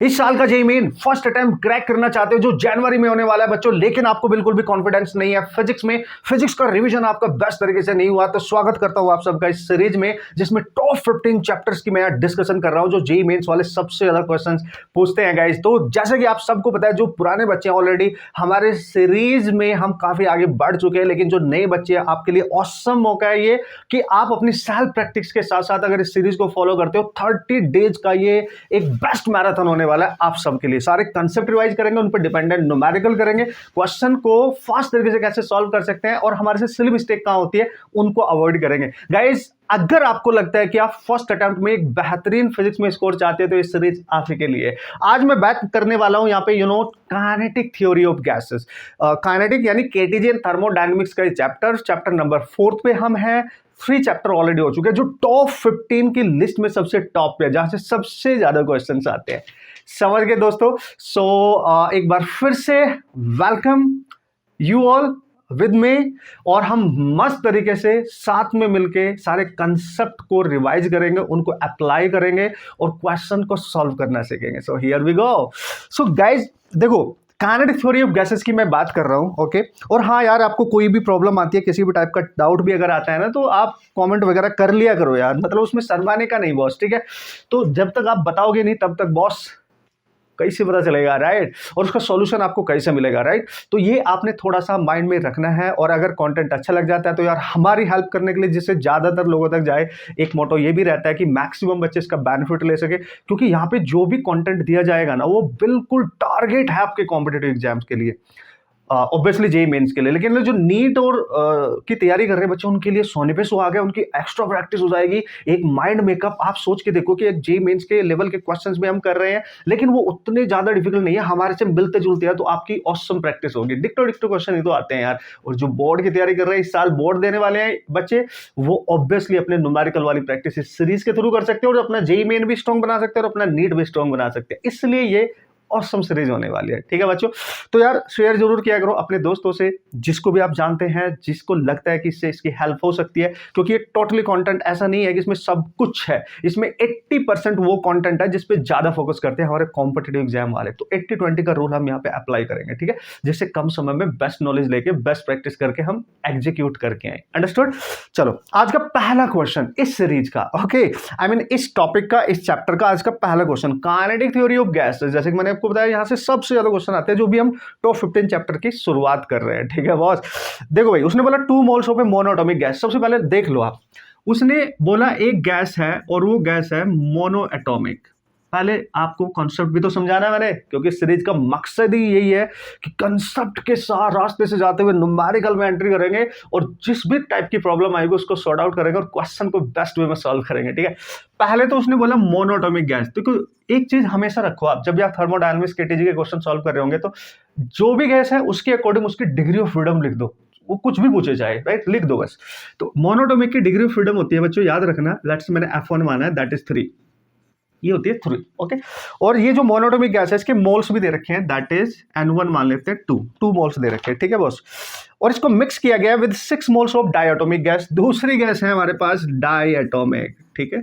इस साल का JEE main first attempt crack करना चाहते हो जो जनवरी में होने वाला है बच्चों, लेकिन आपको बिल्कुल भी कॉन्फिडेंस नहीं है फिजिक्स में, फिजिक्स का रिवीजन आपका बेस्ट तरीके से नहीं हुआ, तो स्वागत करता हूं आप सबका इस सीरीज में जिसमें टॉप 15 चैप्टर्स की मैं डिस्कशन कर रहा हूं जो जेईई मेंस वाले सबसे ज्यादा क्वेश्चंस पूछते हैं गाइस। तो जैसे कि आप सबको पता है, जो पुराने बच्चे हैं ऑलरेडी हमारे सीरीज में हम काफी आगे बढ़ चुके हैं, लेकिन जो नए बच्चे हैं आपके लिए ऑसम मौका है ये कि आप अपनी सेल्फ प्रैक्टिस के साथ साथ अगर इस सीरीज को फॉलो करते हो 30 डेज का ये एक बेस्ट मैराथन होने वाला है आप सबके लिए। सारे कंसेप्ट रिवाइज करेंगे, उन पर डिपेंडेंट न्यूमेरिकल करेंगे, क्वेश्चन को फास्ट तरीके से कैसे सॉल्व कर सकते हैं और हमारे से सिली मिस्टेक कहां होती है उनको अवॉइड करेंगे। गाइस, अगर आपको लगता है कि आप फर्स्ट अटेम्प्ट में एक बेहतरीन फिजिक्स में स्कोर चाहते हैं तो इस सीरीज आप ही के लिए। आज मैं बात करने वाला हूं यहाँ पे kinetic theory of gases. Kinetic यानी केटीजी एंड थर्मोडायनेमिक्स का चैप्टर नंबर 4 पे हम हैं। 3 चैप्टर ऑलरेडी हो चुके हैं जो टॉप 15 की लिस्ट में सबसे टॉप पे है, जहां से सबसे ज्यादा क्वेश्चंस आते हैं। समझ गए दोस्तों? एक बार फिर से वेलकम यू ऑल विद में, और हम मस्त तरीके से साथ में मिलके सारे कंसेप्ट को रिवाइज करेंगे, उनको अप्लाई करेंगे और क्वेश्चन को सॉल्व करना सीखेंगे। So here we go. So guys देखो, काइनेटिक थ्योरी ऑफ गैसेस की मैं बात कर रहा हूं, ओके। और हाँ यार, आपको कोई भी प्रॉब्लम आती है, किसी भी टाइप का डाउट भी अगर आता है ना, तो आप कमेंट वगैरह कर लिया करो यार, मतलब उसमें शर्माने का नहीं बॉस, ठीक है। तो जब तक आप बताओगे नहीं तब तक बॉस कैसे पता चलेगा, राइट? और उसका सॉल्यूशन आपको कैसे मिलेगा, राइट? तो ये आपने थोड़ा सा माइंड में रखना है। और अगर कंटेंट अच्छा लग जाता है तो यार हमारी हेल्प करने के लिए, जिससे ज्यादातर लोगों तक जाए, एक मोटो ये भी रहता है कि मैक्सिमम बच्चे इसका बेनिफिट ले सके, क्योंकि यहाँ पे जो भी कंटेंट दिया जाएगा ना वो बिल्कुल टारगेट है आपके कॉम्पिटेटिव एग्जाम्स के लिए, ऑब्वियसली जेईई मेंस के लिए। लेकिन जो नीट और की तैयारी कर रहे हैं बच्चे, उनके लिए सोने पे सुहागा है, उनकी एक्स्ट्रा प्रैक्टिस हो जाएगी, एक माइंड मेकअप। आप सोच के देखो कि एक जेईई मेंस के लेवल के क्वेश्चंस में हम कर रहे हैं, लेकिन वो उतने ज्यादा डिफिकल्ट नहीं है, हमारे से मिलते जुलते हैं, तो आपकी ऑसम प्रैक्टिस होगी। डिक्टो डिक्टो क्वेश्चन ही तो आते हैं यार। और जो बोर्ड की तैयारी कर रहे हैं, इस साल बोर्ड देने वाले हैं बच्चे, वो ऑब्वियसली अपने न्यूमेरिकल वाली प्रैक्टिस इस सीरीज के थ्रू कर सकते हैं और अपना जेईई मेन भी स्ट्रॉन्ग बना सकते हैं और अपना नीट भी स्ट्रॉन्ग बना सकते हैं। इसलिए ये ऑसम सीरीज होने वाली है, ठीक है बच्चों। तो यार शेयर जरूर किया करो अपने दोस्तों से, जिसको भी आप जानते हैं, जिसको लगता है कि इससे इसकी हेल्प हो सकती है, क्योंकि ये टोटली कंटेंट ऐसा नहीं है कि इसमें सब कुछ है। इसमें 80% वो कंटेंट है जिस पे ज्यादा फोकस करते हैं हमारे कॉम्पिटिटिव एग्जाम वाले। तो 80-20 का रूल हम यहाँ पे अप्लाई करेंगे, ठीक है, जिससे कम समय में बेस्ट नॉलेज लेके बेस्ट प्रैक्टिस करके हम एग्जीक्यूट करके आए। अंडरस्टूड? चलो, आज का पहला क्वेश्चन इस सीरीज का, ओके, आई मीन इस टॉपिक का, इस चैप्टर का आज का पहला question, kinetic theory of gases. जैसे कि मैंने आपको बताया, यहां से सबसे ज्यादा क्वेश्चन आते हैं जो भी हम टॉप 15 चैप्टर की शुरुआत कर रहे हैं, ठीक है बॉस। देखो भाई, उसने बोला 2 moles of A monoatomic gas. सबसे पहले देख लो आप, उसने बोला एक गैस है और वो गैस है मोनो एटॉमिक। पहले आपको कॉन्सेप्ट भी तो समझाना है मैंने, क्योंकि सीरीज का मकसद ही यही है कि कॉन्सेप्ट के साथ रास्ते से जाते हुए न्यूमेरिकल में एंट्री करेंगे और जिस भी टाइप की प्रॉब्लम आएगी उसको सॉर्ट आउट करेंगे और क्वेश्चन को बेस्ट वे में सॉल्व करेंगे, ठीक है। पहले तो उसने बोला मोनोएटॉमिक गैस। देखो, एक चीज हमेशा रखो आप, जब भी आप थर्मोडायनेमिक्स केटीजी के क्वेश्चन सॉल्व कर रहे होंगे, तो जो भी गैस है उसके अकॉर्डिंग उसकी डिग्री ऑफ फ्रीडम लिख दो, वो कुछ भी पूछे जाए, राइट, लिख दो बस। तो मोनोएटॉमिक की डिग्री ऑफ फ्रीडम होती है बच्चों, याद रखना, लेट्स मैंने F1 माना है, दैट इज 3, ये होती है 3, ओके। और ये जो मोनोएटॉमिक गैस है, इसके मोल्स भी दे रखे हैं, दैट इज N1 मान लेते हैं 2 मोल्स दे रखे हैं, ठीक है बॉस। और इसको मिक्स किया गया with 6 moles of diatomic gas. दूसरी गैस है हमारे पास डायटोमिक, ठीक है।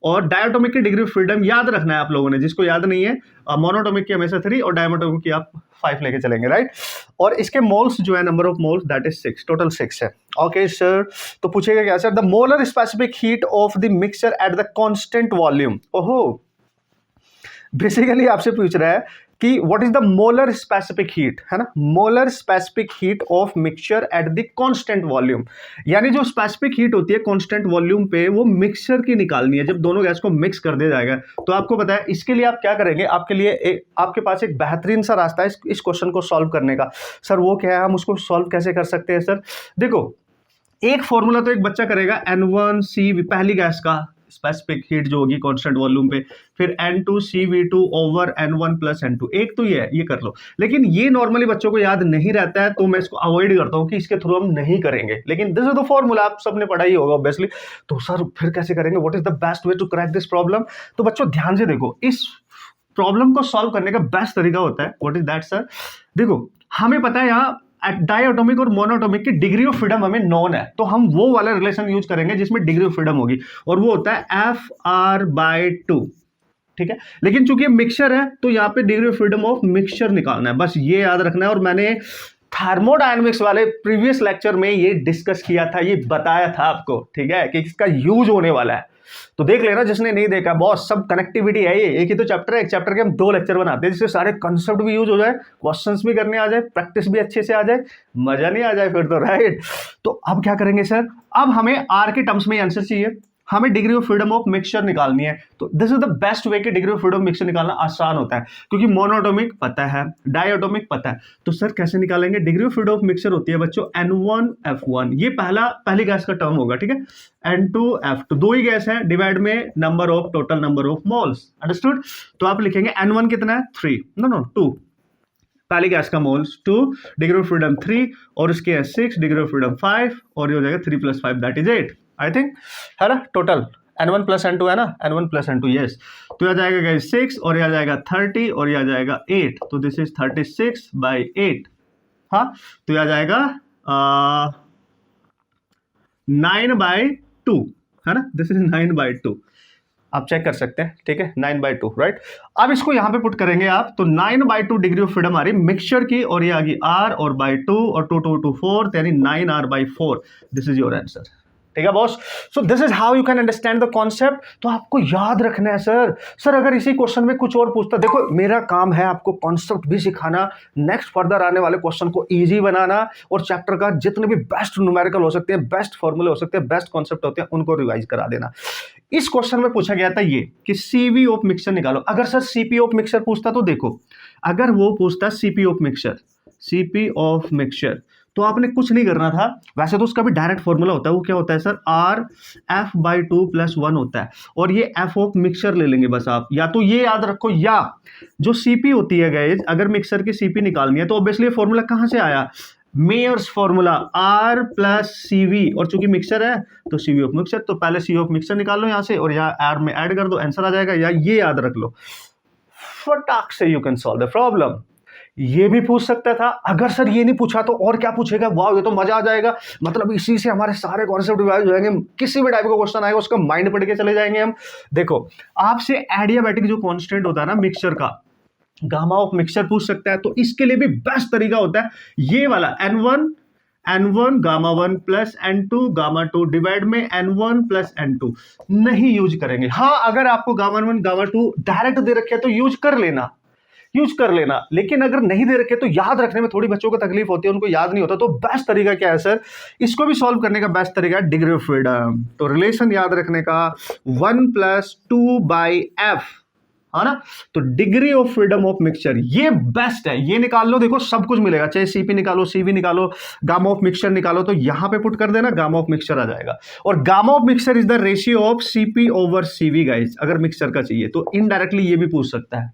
और डायटोमिक की डिग्री ऑफ फ्रीडम याद रखना है आप लोगों ने, जिसको याद नहीं है, मोनोएटॉमिक की हमेशा 3 और डायटोमिक की आप 5 लेके चलेंगे, राइट। और इसके मोल्स जो है, number of moles, that is 6, total 6 है, ओके सर। तो पूछेगा क्या sir, the molar specific heat of the mixture at the constant volume. ओहो, बेसिकली आपसे पूछ रहा है कि what is the molar specific heat, है ना, molar specific heat of mixture at the constant volume. यानी जो स्पेसिफिक हीट होती है कांस्टेंट वॉल्यूम पे, वो मिक्सचर की निकालनी है जब दोनों गैस को मिक्स कर दिया जाएगा। तो आपको पता है इसके लिए आप क्या करेंगे, आपके लिए आपके पास एक बेहतरीन सा रास्ता है इस क्वेश्चन को सॉल्व करने का। सर वो क्या है, हम उसको सॉल्व कैसे कर सकते हैं सर? देखो, एक फॉर्मूला तो एक बच्चा करेगा, N1CV पहली गैस का स्पेसिफिक हीट जो होगी कांस्टेंट वॉल्यूम पे, फिर N2CV2 over N1 plus N2, एक तो ये कर लो। लेकिन ये नॉर्मली बच्चों को याद नहीं रहता है, तो मैं इसको अवॉइड करता हूं कि इसके थ्रू हम नहीं करेंगे। लेकिन दिस इज द फॉर्मूला, आप सबने पढ़ा ही होगा ऑब्वियसली। तो सर फिर कैसे करेंगे, what is the best way to crack this problem? तो बच्चों ध्यान से देखो, इस प्रॉब्लम को सॉल्व करने का बेस्ट तरीका होता है, व्हाट इज दैट सर? देखो, हमें पता है यहाँ डायटोमिक और मोनोएटॉमिक की डिग्री ऑफ फ्रीडम हमें नोन है, तो हम वो वाला रिलेशन यूज करेंगे जिसमें डिग्री ऑफ फ्रीडम होगी, और वो होता है FR/2, ठीक है। लेकिन चूंकि मिक्सचर है तो यहाँ पे degree of freedom of mixture निकालना है, बस ये याद रखना है। और मैंने थर्मोडायनेमिक्स वाले प्रीवियस लेक्चर में ये डिस्कस किया था, ये बताया था आपको, ठीक है, कि इसका यूज होने वाला है। तो देख लेना जिसने नहीं देखा, बॉस सब कनेक्टिविटी है, ये एक ही तो चैप्टर है, एक चैप्टर के हम 2 लेक्चर बनाते हैं जिससे सारे कंसेप्ट भी यूज हो जाए, क्वेश्चंस भी करने आ जाए, प्रैक्टिस भी अच्छे से आ जाए, मजा नहीं आ जाए फिर तो, राइट। तो अब क्या करेंगे सर, अब हमें आर के टर्म्स में आंसर चाहिए, हमें degree of freedom of mixture निकालनी है। तो दिस इज द बेस्ट वे कि डिग्री ऑफ फ्रीडम मिक्सचर निकालना आसान होता है, क्योंकि मोनोटोमिक पता है, डायटोमिक पता है। तो सर कैसे निकालेंगे, degree of freedom of mixture होती है बच्चों N1F1, ये पहली गैस का टर्म होगा, ठीक है। N2F2 2 ही गैस है, डिवाइड में number of total number of moles, understood. तो आप लिखेंगे N1 कितना है 3, नो 2, पहली गैस का मोल्स 2, डिग्री ऑफ फ्रीडम 3, और इसके है 6, डिग्री ऑफ फ्रीडम 5, और ये हो जाएगा 3 + 5 दैट इज 8, आई थिंक, है ना। टोटल N1 + N2 है ना, N1 + N2, यस। तो यह आ जाएगा गाइस 6, और यह आ जाएगा 30, और यह आ जाएगा 8, तो दिस इज 36/8, हाँ। तो यह आ जाएगा 9/2, है ना, दिस इज 9/2, आप चेक कर सकते हैं, ठीक है, 9/2, राइट। अब इसको यहां पे पुट करेंगे आप, तो 9/2 डिग्री ऑफ फ्रीडम आ रही मिक्सचर की, और ये आ गई R और /2, और 2 2 2 4, यानी 9R/4, this is your answer, ठीक है boss. So this is how you can understand the concept. तो आपको याद रखना है सर अगर इसी क्वेश्चन में कुछ और पूछता, देखो मेरा काम है आपको कॉन्सेप्ट भी सिखाना, नेक्स्ट फर्दर आने वाले क्वेश्चन को इजी बनाना, और चैप्टर का जितने भी बेस्ट न्यूमेरिकल हो सकते हैं, बेस्ट फॉर्मूले हो सकते हैं, बेस्ट कॉन्सेप्ट होते हैं, उनको रिवाइज करा देना। इस क्वेश्चन में पूछा गया था ये कि सीवी ऑफ मिक्सचर निकालो। अगर सर सीपी ऑफ मिक्सचर पूछता, तो देखो अगर वो पूछता सीपी ऑफ मिक्सचर, तो आपने कुछ नहीं करना था, वैसे तो उसका भी डायरेक्ट फॉर्मूला होता है, वो क्या होता है सर, RF/2 + 1 होता है, और ये F ऑफ मिक्सचर ले लेंगे बस आप, या तो ये याद रखो, या जो सीपी होती है गाइस, अगर मिक्सचर की सीपी निकालनी है तो ऑब्वियसली फॉर्मूला कहां से आया, मेयर्स फॉर्मूला R + CV, और चूंकि मिक्सचर है तो CV ऑफ मिक्सचर, तो पहले CV ऑफ मिक्सचर निकाल लो यहां से, और यहाँ R में ऐड कर दो, आंसर आ जाएगा। या ये याद रख लो, फटाक से you can solve the problem. ये भी पूछ सकता था, अगर सर ये नहीं पूछा तो और क्या पूछेगा, वाह ये तो मजा आ जाएगा, मतलब इसी से हमारे सारे कॉन्सेप्ट रिवाइज हो जाएंगे, किसी भी टाइप का क्वेश्चन आएगा उसका माइंड पढ़ के चले जाएंगे हम। देखो आपसे एडियाबैटिक जो कांस्टेंट होता है ना मिक्सचर का, गामा ऑफ मिक्सचर पूछ सकता है, तो इसके लिए भी बेस्ट तरीका होता है ये वाला, N1 gamma 1 + N2 gamma 2, divide में N1 + N2 नहीं यूज करेंगे। हाँ अगर आपको गामा 1 गामा 2 डायरेक्ट दे रखे तो यूज कर लेना, लेकिन अगर नहीं दे रखे तो याद रखने में थोड़ी बच्चों को तकलीफ होती है, उनको याद नहीं होता। तो बेस्ट तरीका क्या है सर, इसको भी सॉल्व करने का बेस्ट तरीका है डिग्री ऑफ फ्रीडम। तो रिलेशन याद रखने का 1 + 2/F, है ना। तो degree of freedom of mixture ये बेस्ट है, ये निकाल लो, देखो सब कुछ मिलेगा, चाहे सीपी निकालो, सीवी निकालो, गामा ऑफ मिक्सचर निकालो, तो यहां पे पुट कर देना, गामा ऑफ मिक्सचर आ जाएगा। और gamma of mixture is the ratio of CP over CV guys, अगर मिक्सचर का चाहिए तो इनडायरेक्टली ये भी पूछ सकता है।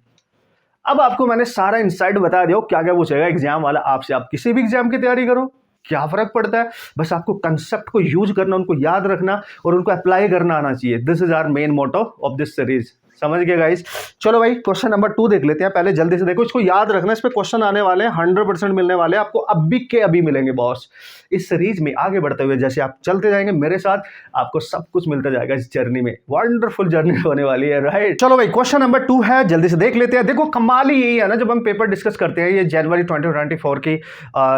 अब आपको मैंने सारा इनसाइट बता दिया, क्या क्या पूछेगा एग्जाम वाला आपसे, आप किसी भी एग्जाम की तैयारी करो, क्या फर्क पड़ता है, बस आपको कंसेप्ट को यूज करना, उनको याद रखना और उनको अप्लाई करना आना चाहिए। This is our main motto of this series, समझ गए गाइस। चलो भाई क्वेश्चन नंबर 2 देख लेते हैं पहले जल्दी से। देखो इसको याद रखना, इस पे क्वेश्चन आने वाले हैं, 100% मिलने वाले हैं आपको, अभी के अभी मिलेंगे बॉस। इस सीरीज में आगे बढ़ते हुए जैसे आप चलते जाएंगे मेरे साथ, आपको सब कुछ मिलता जाएगा इस जर्नी में, वंडरफुल जर्नी होने वाली है, राइट। चलो भाई क्वेश्चन नंबर 2 है, जल्दी से देख लेते हैं। देखो कमाल ही यही है ना, जब हम पेपर डिस्कस करते हैं, ये जनवरी 2024 की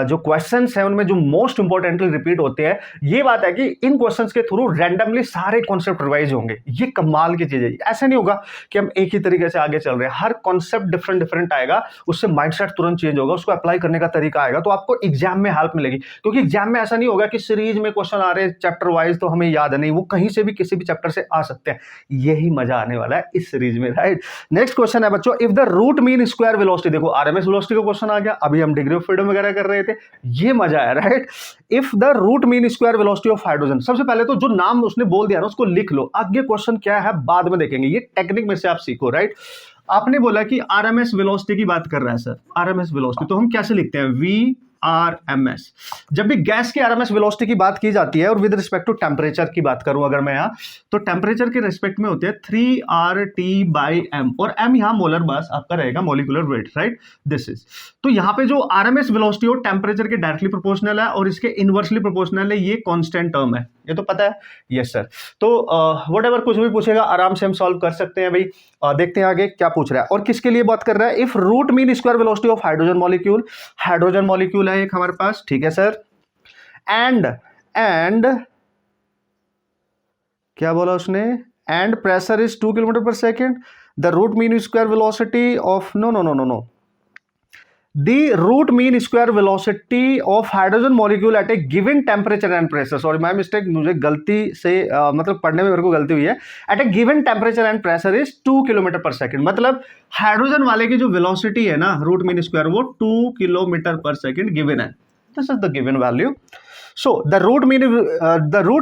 जो क्वेश्चन है उनमें जो मोस्ट इंपॉर्टेंटली रिपीट होते हैं, ये बात है कि इन क्वेश्चन के थ्रू रैंडमली सारे कॉन्सेप्ट रिवाइज होंगे। ये कमाल की चीज है, ऐसा नहीं होगा कि हम एक ही तरीके से आगे चल रहे हैं, हर कॉन्सेप्ट डिफरेंट आएगा, उससे माइंडसेट तुरंत चेंज होगा, उसको अप्लाई करने का तरीका आएगा, तो आपको एग्जाम में हेल्प मिलेगी। क्योंकि एग्जाम में ऐसा नहीं होगा कि सीरीज में क्वेश्चन आ रहे हैं चैप्टर वाइज तो हमें याद है, नहीं, वो कहीं से भी किसी भी चैप्टर से आ सकते हैं। यही मजा आने वाला है इस सीरीज में, राइट। नेक्स्ट क्वेश्चन है बच्चों, if the root mean square velocity, देखो आरएमएस वेलोसिटी का क्वेश्चन आ गया, अभी हम डिग्री ऑफ फ्रीडम वगैरह कर रहे थे, ये मजा है, right. If the root mean square velocity of hydrogen, सबसे पहले तो जो नाम उसने बोल दिया ना उसको लिख लो, आगे क्वेश्चन क्या है बाद में देखेंगे, ये टेक्निक में से आप सीखो, राइट। आपने बोला कि आरएमएस वेलोसिटी की बात कर रहा है सर, आरएमएस वेलोसिटी, तो हम कैसे लिखते हैं, VRMS। जब भी गैस की आरएमएस वेलोसिटी की बात की जाती है, और विद रिस्पेक्ट टू टेम्परेचर की बात करूं अगर मैं यहाँ, तो टेम्परेचर के रिस्पेक्ट में होते हैं 3RT/m, और m यहाँ मोलर मास आपका रहेगा, molecular weight, right, this is. तो यहाँ पे जो आरएमएस वेलोसिटी हो टेम्परेचर के डायरेक्टली प्रोपोर्शनल है और इसके इनवर्सली प्रोपोर्शनल है, ये कांस्टेंट टर्म है, ये तो पता है। Yes sir. तो वट एवर कुछ भी पूछेगा आराम से हम सॉल्व कर सकते हैं भाई। देखते हैं आगे क्या पूछ रहा है और किसके लिए बात कर रहा है। If root mean square velocity of hydrogen molecule है एक हमारे पास, ठीक है सर। एंड क्या बोला उसने, and pressure is 2 kilometre per second, the root mean square velocity of no the root mean square velocity of hydrogen molecule at a given temperature and pressure, sorry my mistake, मुझे गलती से मतलब पढ़ने में मेरे को गलती हुई है। At a given temperature and pressure is 2 kilometre per second, मतलब हाइड्रोजन वाले की जो वेलोसिटी है ना रूट मीन स्क्वायर वो 2 किलोमीटर पर सेकेंड गिवन है। This is the given value. So the root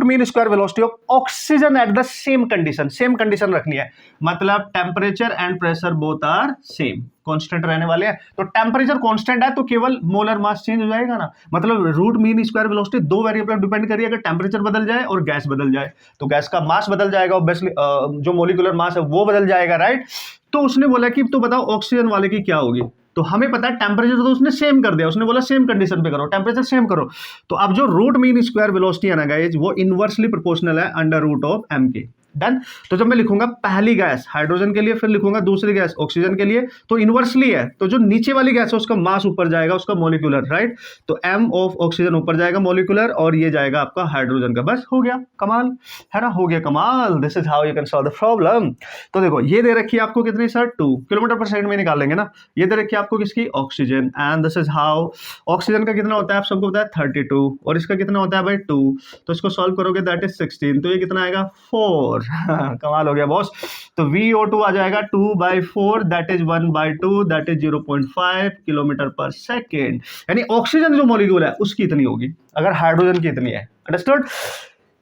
mean square velocity of oxygen at the same condition रखनी है, मतलब temperature and pressure both are same, constant रहने वाले हैं। तो temperature constant है तो केवल मोलर मास चेंज हो जाएगा ना, मतलब रूट मीन स्क्वायर वेलोसिटी दो वेरिएबल पर डिपेंड करिए, अगर टेम्परेचर बदल जाए और गैस बदल जाए तो गैस का मास बदल जाएगा, ऑब्वियसली जो मोलिकुलर मास है वो बदल जाएगा, राइट। तो उसने बोला कि तो बताओ ऑक्सीजन वाले की क्या होगी, तो हमें पता है टेम्परेचर तो उसने सेम कर दिया, उसने बोला सेम कंडीशन पे करो, टेम्परेचर सेम करो। तो अब जो रूट मीन स्क्वायर वेलोसिटी है ना गाइस, वो इनवर्सली प्रोपोर्शनल है अंडर रूट ऑफ एम के। डन। तो जब मैं लिखूंगा पहली गैस हाइड्रोजन के लिए, फिर लिखूंगा दूसरी गैस ऑक्सीजन के लिए, तो इनवर्सली है, तो जो नीचे वाली गैस है उसका मास ऊपर जाएगा, उसका मोलिकुलर, राइट। तो एम ऑफ ऑक्सीजन ऊपर जाएगा मोलिकुलर, और ये जाएगा आपका हाइड्रोजन का। बस हो गया कमाल, है ना, हो गया कमाल। This is how you can solve the problem. तो देखो ये दे रखी है आपको कितनी सर, 2 किलोमीटर पर सेकंड में निकाल लेंगे ना। ये दे रखी है आपको किसकी, oxygen, and this is how oxygen का कितना होता है आप सबको पता है 32, और इसका कितना होता है भाई 2, तो इसको सॉल्व करोगे दैट इज 16, तो ये कितना आएगा 4। कमाल हो गया बॉस। तो VO2 आ जाएगा 2/4, that is 1/2, that is 0.5 kilometre per second, यानी ऑक्सीजन जो मॉलिक्यूल है उसकी इतनी होगी अगर हाइड्रोजन की इतनी है। अंडरस्टूड?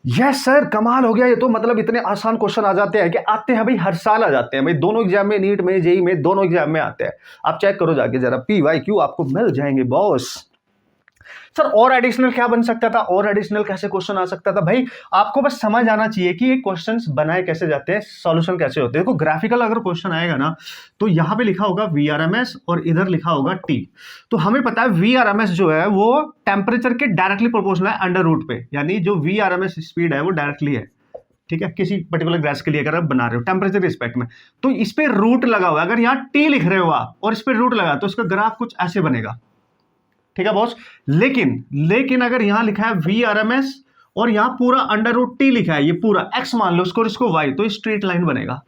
यस सर, कमाल हो गया ये तो। मतलब इतने आसान क्वेश्चन आ जाते हैं कि आते हैं भाई, हर साल आ जाते हैं भाई, दोनों एग्जाम में, नीट में, जेई में, दोनों एग्जाम में आते हैं। आप चेक करो जाके जरा, PYQ आपको मिल जाएंगे बॉस। सर और एडिशनल क्या बन सकता था, और एडिशनल कैसे क्वेश्चन आ सकता था भाई, आपको बस समझ आना चाहिए कि ये क्वेश्चंस बनाए कैसे जाते हैं, सॉल्यूशन कैसे होते हैं। देखो ग्राफिकल अगर क्वेश्चन आएगा ना तो यहां पे लिखा होगा VRMS और इधर लिखा होगा T। तो हमें पता है VRMS जो है वो टेम्परेचर के डायरेक्टली प्रोपोर्शनल है अंडर रूट पे, यानी जो VRMS स्पीड है वो डायरेक्टली है, ठीक है, किसी पर्टिकुलर गैस के लिए अगर आप बना रहे हो टेम्परेचर रिस्पेक्ट में, तो इस पे रूट लगा हुआ है। अगर यहाँ T लिख रहे हो आप और इस पे रूट लगा तो इसका ग्राफ कुछ ऐसे बनेगा, ठीक है बॉस। लेकिन अगर यहां लिखा है VRMS और यहां पूरा अंडर रूट T लिखा है, ये पूरा X मान लो उसको, इसको Y, तो स्ट्रेट लाइन बनेगा।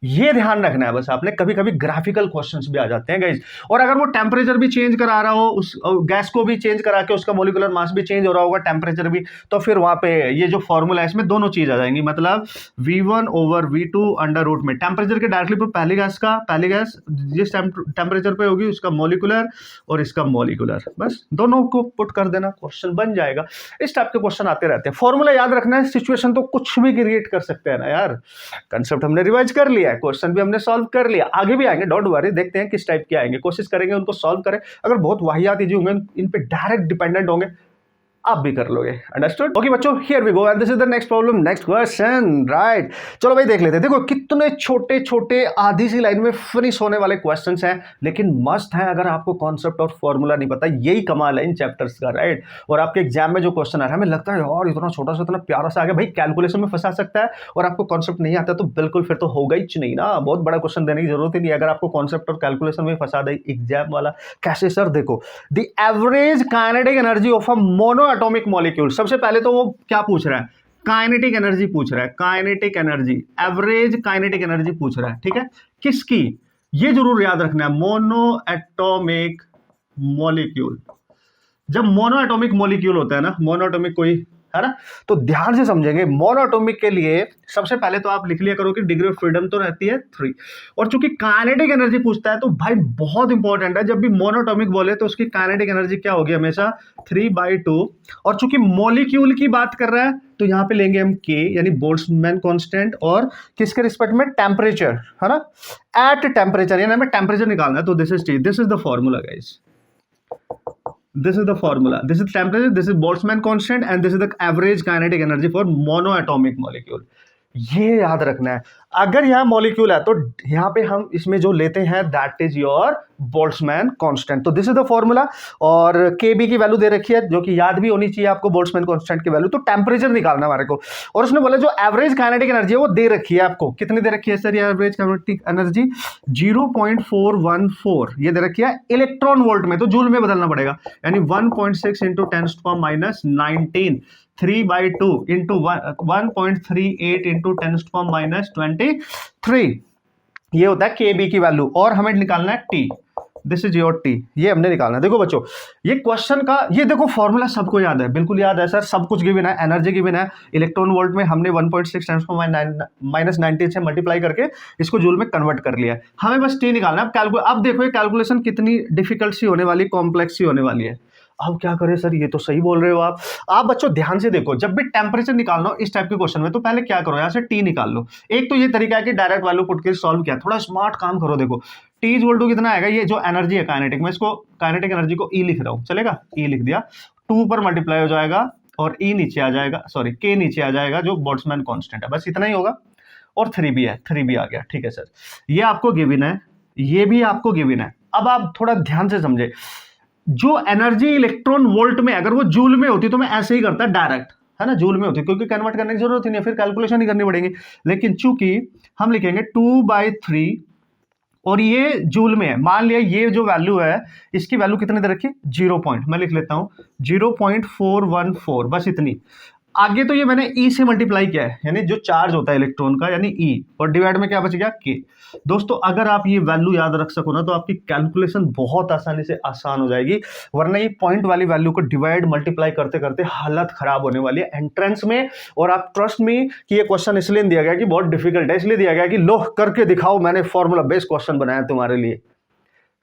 ये ध्यान रखना है बस आपने, कभी कभी ग्राफिकल क्वेश्चंस भी आ जाते हैं गाइस। और अगर वो टेम्परेचर भी चेंज करा रहा हो, उस गैस को भी चेंज करा के उसका मोलिकुलर मास भी चेंज हो रहा होगा, टेम्परेचर भी, तो फिर वहां पे ये जो फॉर्मूला है इसमें दोनों चीज आ जाएंगी, मतलब V1/V2 अंडर रूट में टेम्परेचर के डायरेक्टली पर पहली गैस जिस टेम्परेचर पे होगी उसका मोलिकुलर और इसका मोलिकुलर, बस दोनों को पुट कर देना, क्वेश्चन बन जाएगा। इस टाइप के क्वेश्चन आते रहते हैं। फॉर्मूला याद रखना है, सिचुएशन तो कुछ भी क्रिएट कर सकते हैं ना यार। कंसेप्ट हमने रिवाइज कर लिया है, क्वेश्चन भी हमने सॉल्व कर लिया, आगे भी आएंगे, डोंट वरी, देखते हैं किस टाइप के आएंगे, कोशिश करेंगे उनको सॉल्व करें। अगर बहुत वाहियात इजी होंगे, इन पे डायरेक्ट डिपेंडेंट होंगे, आप भी कर लोगे। अंडरस्टूड? ओके बच्चों, here we go and this is the next problem, next question, right. चलो भाई देख लेते हैं। देखो कितने छोटे छोटे आधी सी लाइन में फिनिश होने वाले क्वेश्चंस हैं, लेकिन मस्त है अगर आपको कॉन्सेप्ट और फॉर्मूला नहीं पता। यही कमाल है इन चैप्टर्स का, राइट। और आपके एग्जाम में जो क्वेश्चन आ रहा है, हमें लगता है यार इतना छोटा सा इतना प्यारा सा आ गया, भाई कैलकुलेशन में फंसा सकता है, और आपको कॉन्सेप्ट नहीं आता तो बिल्कुल फिर तो होगा ही नहीं ना, बहुत बड़ा क्वेश्चन देने की जरूरत ही नहीं है अगर आपको कॉन्सेप्ट और कैलकुलेशन में फंसा दे एग्जाम वाला। कैसे सर? देखो, the average kinetic energy of a mono atomic molecule. सबसे पहले तो वो क्या पूछ रहा है, काइनेटिक एनर्जी पूछ रहा है, kinetic energy, average kinetic energy पूछ रहा है, ठीक है, किसकी, ये जरूर याद रखना है, मोनो एटॉमिक मॉलिक्यूल। जब मोनो एटॉमिक मॉलिक्यूल होता है ना, मोनो एटॉमिक कोई है ना, तो ध्यान से समझेंगे। मोनोएटॉमिक के लिए सबसे पहले तो आप लिख लिया करो कि डिग्री ऑफ फ्रीडम तो रहती है 3, और चूंकि काइनेटिक एनर्जी पूछता है तो भाई बहुत इंपॉर्टेंट है, जब भी मोनोएटॉमिक बोले तो उसकी काइनेटिक एनर्जी क्या होगी हमेशा 3/2, और चूंकि मॉलिक्यूल की बात कर रहा है तो यहां पे लेंगे हम K यानी बोल्ट्जमैन कांस्टेंट, और किसके रिस्पेक्ट में, टेम्परेचर, है ना, एट टेम्परेचर, यानी हमें टेम्परेचर निकालना है, तो this is the formula guys, this is the formula, this is temperature, this is Boltzmann constant, and this is the average kinetic energy for monoatomic molecule। ये याद रखना है। अगर यहाँ मॉलिक्यूल है तो यहाँ पे हम इसमें जो लेते हैं that is your Boltzmann constant. तो दिस इज द फॉर्मूला, और केबी की वैल्यू दे रखी है जो कि याद भी होनी चाहिए आपको, बोल्ट्जमैन कांस्टेंट की वैल्यू। तो टेम्परेचर निकालना हमारे को, और उसने बोला जो एवरेज काइनेटिक एनर्जी है वो दे रखी है आपको। कितनी दे रखी है सर ये एवरेज काइनेटिक एनर्जी? 0.414 ये दे रखी है इलेक्ट्रॉन वोल्ट में, तो जूल में बदलना पड़ेगा, यानी 1.6 इंटू 10⁻⁹ 3/2 इंटू 1.38 इंटू 10⁻⁻23 ये होता है केबी की वैल्यू, और हमें निकालना है T. This is your T, ये हमने निकालना है। देखो बच्चों, ये क्वेश्चन का ये देखो फॉर्मूला सबको याद है, बिल्कुल याद है सर, सब कुछ गिवन है, एनर्जी गिवन है, इलेक्ट्रॉन वोल्ट में हमने 1.6 10⁻⁻⁹ से मल्टीप्लाई करके इसको जूल में कन्वर्ट कर लिया है। हमें बस टी निकालना है। अब देखो ये कैलकुलेशन कितनी डिफिकल्ट सी होने वाली, कॉम्प्लेक्स सी होने वाली है। अब क्या करें सर, ये तो सही बोल रहे हो आप बच्चों ध्यान से देखो, जब भी टेम्परेचर निकालना हो इस टाइप के क्वेश्चन में तो पहले क्या करो, यहाँ से टी निकाल लो। एक तो ये तरीका है कि डायरेक्ट वैल्यू पुट के सॉल्व किया, थोड़ा स्मार्ट काम करो। देखो टी इज इक्वल टू कितना आएगा, ये जो एनर्जी है काइनेटिक में, इसको काइनेटिक एनर्जी को ई लिख रहा हूँ, चलेगा? ई लिख दिया, 2 पर मल्टीप्लाई हो जाएगा और ई नीचे आ जाएगा, सॉरी के नीचे आ जाएगा जो बोल्ट्जमैन कांस्टेंट है, बस इतना ही होगा। और 3 भी है, 3 भी आ गया, ठीक है सर। ये आपको गिवन है, ये भी आपको गिवन है। अब आप थोड़ा ध्यान से समझे, जो एनर्जी इलेक्ट्रॉन वोल्ट में अगर वो जूल में होती तो मैं ऐसे ही करता डायरेक्ट, है ना, जूल में होती, क्योंकि कन्वर्ट करने की जरूरत ही नहीं है, फिर कैलकुलेशन ही करनी पड़ेगी। लेकिन चूंकि हम लिखेंगे 2/3 और ये जूल में है, मान लिया ये जो वैल्यू है इसकी वैल्यू कितने दे रखी, 0 पॉइंट, मैं लिख लेता हूं 0.414, बस इतनी। आगे तो ये मैंने ई से मल्टीप्लाई किया है, यानी जो चार्ज होता है इलेक्ट्रॉन का, यानी ई, और डिवाइड में क्या बच गया, के। दोस्तों अगर आप ये वैल्यू याद रख सको ना तो आपकी कैलकुलेशन बहुत आसानी से आसान हो जाएगी, वरना ये पॉइंट वाली वैल्यू को डिवाइड मल्टीप्लाई करते करते हालत खराब होने वाली है एंट्रेंस में। और आप ट्रस्ट मी कि ये क्वेश्चन इसलिए दिया गया कि बहुत डिफिकल्ट है, इसलिए दिया गया कि लो करके दिखाओ, मैंने फॉर्मूला बेस्ड क्वेश्चन बनाया तुम्हारे लिए।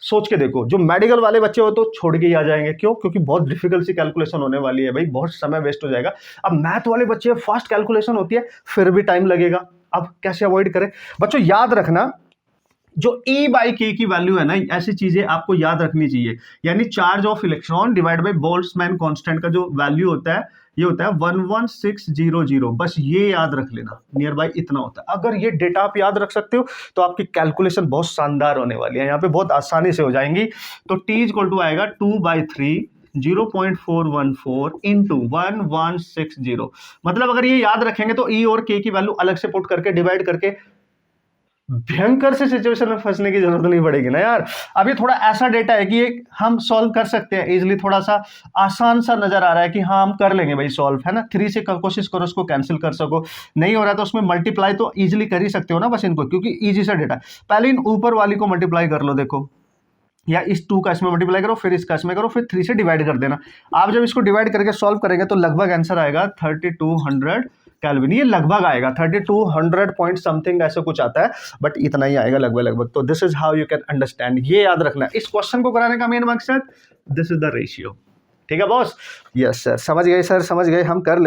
सोच के देखो, जो मेडिकल वाले बच्चे हो तो छोड़ के ही आ जाएंगे, क्यों? क्योंकि बहुत डिफिकल्ट सी कैलकुलेशन होने वाली है भाई, बहुत समय वेस्ट हो जाएगा। अब मैथ वाले बच्चे फास्ट कैलकुलेशन होती है, फिर भी टाइम लगेगा, अब कैसे अवॉइड करें? बच्चों याद रखना, जो E/K की वैल्यू है ना, ऐसी चीजें आपको याद रखनी चाहिए, यानी charge of electron divide by Boltzmann constant का जो वैल्यू होता है ये होता है 11600, बस ये याद रख लेना, नियर बाई इतना होता है। अगर ये डेटा आप याद रख सकते हो तो आपकी कैलकुलेशन बहुत शानदार होने वाली है, यहाँ पे बहुत आसानी से हो जाएंगी। तो T इक्वल टू आएगा 2/3 0.414 इंटू 1160, मतलब अगर ये याद रखेंगे तो E और K की वैल्यू अलग से पुट करके डिवाइड करके भयंकर से सिचुएशन में फंसने की जरूरत नहीं पड़ेगी ना यार। अब ये थोड़ा ऐसा डेटा है कि ये हम सॉल्व कर सकते हैं इजीली, थोड़ा सा आसान सा नजर आ रहा है कि हाँ हम कर लेंगे भाई सॉल्व, है ना। 3 से कोशिश करो उसको कैंसिल कर सको, नहीं हो रहा तो उसमें मल्टीप्लाई तो इजीली कर ही सकते हो ना बस इनको, क्योंकि इजी सा डेटा। पहले इन ऊपर वाली को मल्टीप्लाई कर लो, देखो, या इस 2 का इसमें मल्टीप्लाई करो, फिर इसका इसमें करो, फिर 3 से डिवाइड कर देना। आप जब इसको डिवाइड करके सॉल्व करेंगे तो लगभग आंसर आएगा 3200 केल्विन, ये लगभग आएगा 3200 पॉइंट समथिंग ऐसा कुछ आता है, बट इतना ही आएगा लगभग। तो this is how you can understand, ये याद रखना इस क्वेश्चन को कराने का मेन मकसद, दिस इज द रेशियो। ठीक है बॉस? यस सर, समझ गए सर, समझ गए, हम कर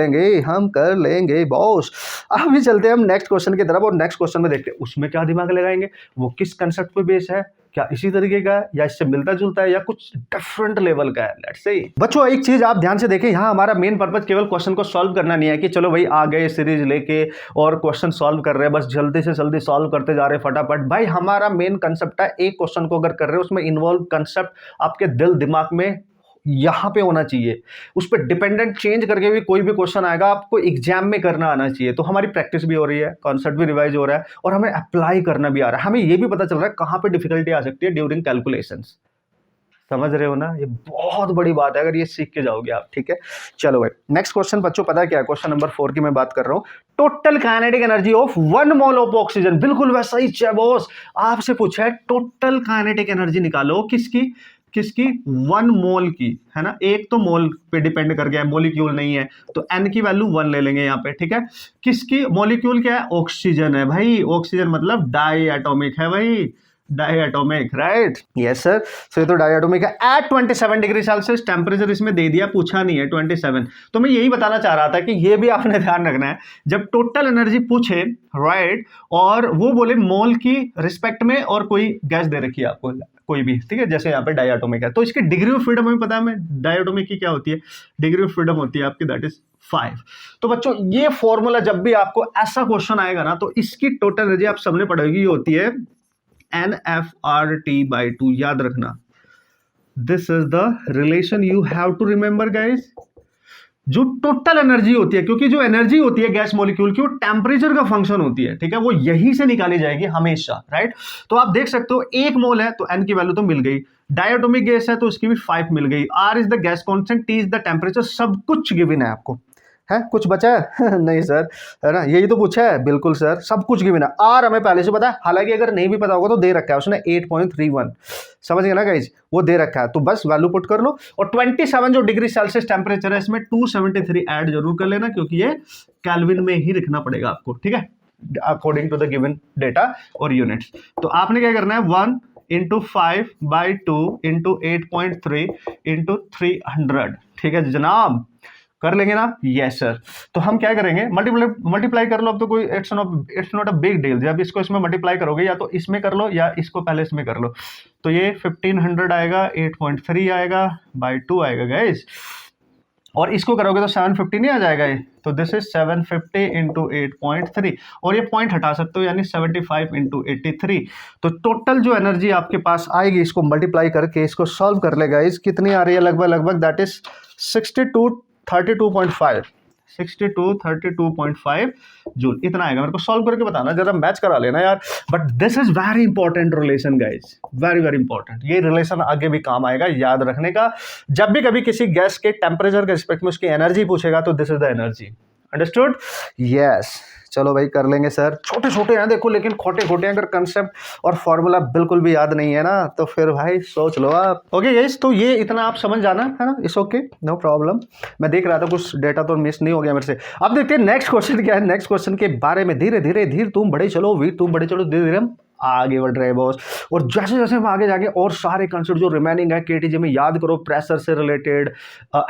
लेंगे बॉस। अब भी चलते हैं हम नेक्स्ट क्वेश्चन की तरफ, और नेक्स्ट क्वेश्चन में देखते हैं उसमें क्या दिमाग लगाएंगे, वो किस कंसेप्ट पे बेस है, क्या इसी तरीके का है या इससे मिलता जुलता है या कुछ डिफरेंट लेवल का है। Let's see. बच्चों एक चीज आप ध्यान से देखें, यहाँ हमारा मेन पर्पज केवल क्वेश्चन को सॉल्व करना नहीं है कि चलो भाई आ गए सीरीज लेके और क्वेश्चन सॉल्व कर रहे हैं, बस जल्दी से जल्दी सॉल्व करते जा रहे हैं फटाफट। भाई हमारा मेन कंसेप्ट है, एक क्वेश्चन को अगर कर रहे हो उसमें इन्वॉल्व कंसेप्ट आपके दिल दिमाग में यहाँ पे होना चाहिए, उस पर डिपेंडेंट चेंज करके भी कोई भी क्वेश्चन आएगा आपको एग्जाम में करना आना चाहिए। तो हमारी प्रैक्टिस भी हो रही है, कॉन्सेप्ट भी रिवाइज हो रहा है, और हमें अप्लाई करना भी आ रहा है, हमें ये भी पता चल रहा है कहाँ पे डिफिकल्टी आ सकती है ड्यूरिंग कैलकुलेशंस। समझ रहे हो ना, ये बहुत बड़ी बात है अगर ये सीख के जाओगे आप। ठीक है, चलो भाई नेक्स्ट क्वेश्चन बच्चों पता है क्या है, क्वेश्चन नंबर 4 की मैं बात कर रहा हूँ। Total kinetic energy of 1 mole of oxygen, बिल्कुल वैसा ही है बॉस, आपसे पूछा है टोटल काइनेटिक एनर्जी निकालो, किसकी 1 मोल की, है ना। एक तो मोल पे डिपेंड कर गया है, मॉलिक्यूल नहीं है, तो n की वैल्यू 1 ले लेंगे यहाँ पे। ठीक है, किसकी, मॉलिक्यूल क्या है, ऑक्सीजन है भाई, ऑक्सीजन मतलब डाई एटॉमिक है भाई, diatomic, right? Yes sir. So ये तो डायटोमिक है एट 27 डिग्री सेल्सियस। टेम्परेचर इसमें दे दिया, पूछा नहीं है 27। तो मैं यही बताना चाह रहा था कि ये भी आपने ध्यान रखना है जब टोटल एनर्जी पूछे, राइट, और वो बोले मोल की रिस्पेक्ट में और कोई गैस दे रखी है आपको कोई भी, ठीक है, जैसे यहाँ पे डायटोमिक है, तो इसकी डिग्री ऑफ फ्रीडम हमें पता है, हमें डायटोमिक की क्या होती है, डिग्री ऑफ फ्रीडम होती है आपकी, दैट इज 5। तो बच्चों ये फॉर्मूला जब भी आपको ऐसा क्वेश्चन आएगा ना, तो इसकी टोटल एनर्जी आप सबने पढ़ेगी, ये होती है NFRT/2। याद रखना, this is the relation you have to remember guys. जो टोटल एनर्जी होती है, क्योंकि जो एनर्जी होती है गैस मॉलिक्यूल की वो टेम्परेचर का फंक्शन होती है, ठीक है, वो यहीं से निकाली जाएगी हमेशा, राइट? तो आप देख सकते हो 1 मोल है तो एन की वैल्यू तो मिल गई, डायटोमिक गैस है तो उसकी भी 5 मिल गई, R is the gas constant, T is the temperature, सब कुछ गिवन है आपको। है कुछ बचा है? नहीं सर, है ना, यही तो पूछा है, बिल्कुल सर, सब कुछ गिवन है। आर हमें पहले से पता है, हालांकि अगर नहीं भी पता होगा तो दे रखा है उसने 8.31, समझ गए ना गाइज, वो दे रखा है, तो बस वैल्यू पुट कर लो। और 27 जो डिग्री सेल्सियस टेम्परेचर है, इसमें 273 ऐड जरूर कर लेना, क्योंकि ये केल्विन में ही लिखना पड़ेगा आपको, ठीक है, according to the given data और यूनिट्स। तो आपने क्या करना है, 1 × 5/2 × 8.3 × 300, ठीक है जनाब, कर लेंगे ना? Yes sir. तो हम क्या करेंगे, मल्टीप्लाई कर लो, अब तो कोई it's not a big deal. जब इसको इसमें मल्टीप्लाई करोगे, या तो इसमें कर लो या इसको पहले इसमें कर लो, तो ये 1500 आएगा, 8.3 आएगा, बाई 2 आएगा गाइस, और इसको करोगे तो 750 नहीं आ जाएगा ये, तो दिस इज 750 × 8.3, और ये पॉइंट हटा सकते हो, यानी 75 × 83। तो टोटल जो एनर्जी आपके पास आएगी, इसको मल्टीप्लाई करके इसको सॉल्व कर लेगा, इस कितनी आ रही है लगभग, दैट इज 6232.5 जूल, इतना आएगा। मेरे को सॉल्व करके बताना, जरा मैच करा लेना यार। But this is very important relation guys, very very important. ये रिलेशन आगे भी काम आएगा, याद रखने का। जब भी कभी किसी गैस के टेम्परेचर के रिस्पेक्ट में उसकी एनर्जी पूछेगा, तो this is the energy, understood? Yes, चलो भाई कर लेंगे सर। छोटे छोटे हैं देखो, लेकिन खोटे खोटे हैं। अगर कंसेप्ट और फॉर्मूला बिल्कुल भी याद नहीं है ना, तो फिर भाई सोच लो आप। ओके गाइस, तो ये इतना आप समझ जाना है ना, इट्स ओके, नो प्रॉब्लम। मैं देख रहा था कुछ डेटा तो मिस नहीं हो गया मेरे से। अब देखते हैं नेक्स्ट क्वेश्चन क्या है। नेक्स्ट क्वेश्चन के बारे में धीरे धीरे, धीरे तुम बड़े चलो, वीर तुम बड़े चलो, धीरे धीरे हम आगे बढ़ रहे हैं बॉस। और जैसे जैसे हम आगे जाके और सारे कंसेप्ट जो रिमेनिंग है केटीजे में याद करो, प्रेशर से रिलेटेड,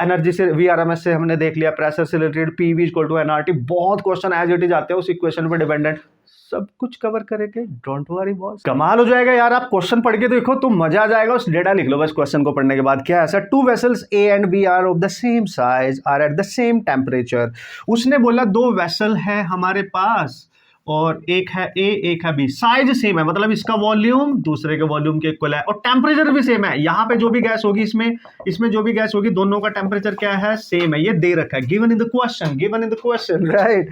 एनर्जी से, वीआरएमएस से हमने देख लिया, प्रेशर से रिलेटेड, पीवी = एनआरटी, बहुत क्वेश्चन एज इट इज आते हैं उस इक्वेशन पे डिपेंडेंट, सब कुछ कवर करेंगे, डोंट वरी बॉस। कमाल हो जाएगा यार, आप क्वेश्चन पढ़ के देखो तो मजा आ जाएगा। उस डेटा लिख लो बस क्वेश्चन को पढ़ने के बाद। क्या है sir, 2 vessels A and B are of the same size, are at the same temperature. उसने बोला 2 वेसल है हमारे पास, और एक है ए एक है बी, साइज सेम है, मतलब इसका वॉल्यूम दूसरे के वॉल्यूम के इक्वल है, और टेम्परेचर भी सेम है। यहाँ पे जो भी गैस होगी, इसमें जो भी गैस होगी, दोनों का टेम्परेचर क्या है, सेम है। ये दे रखा है, given in the question, right?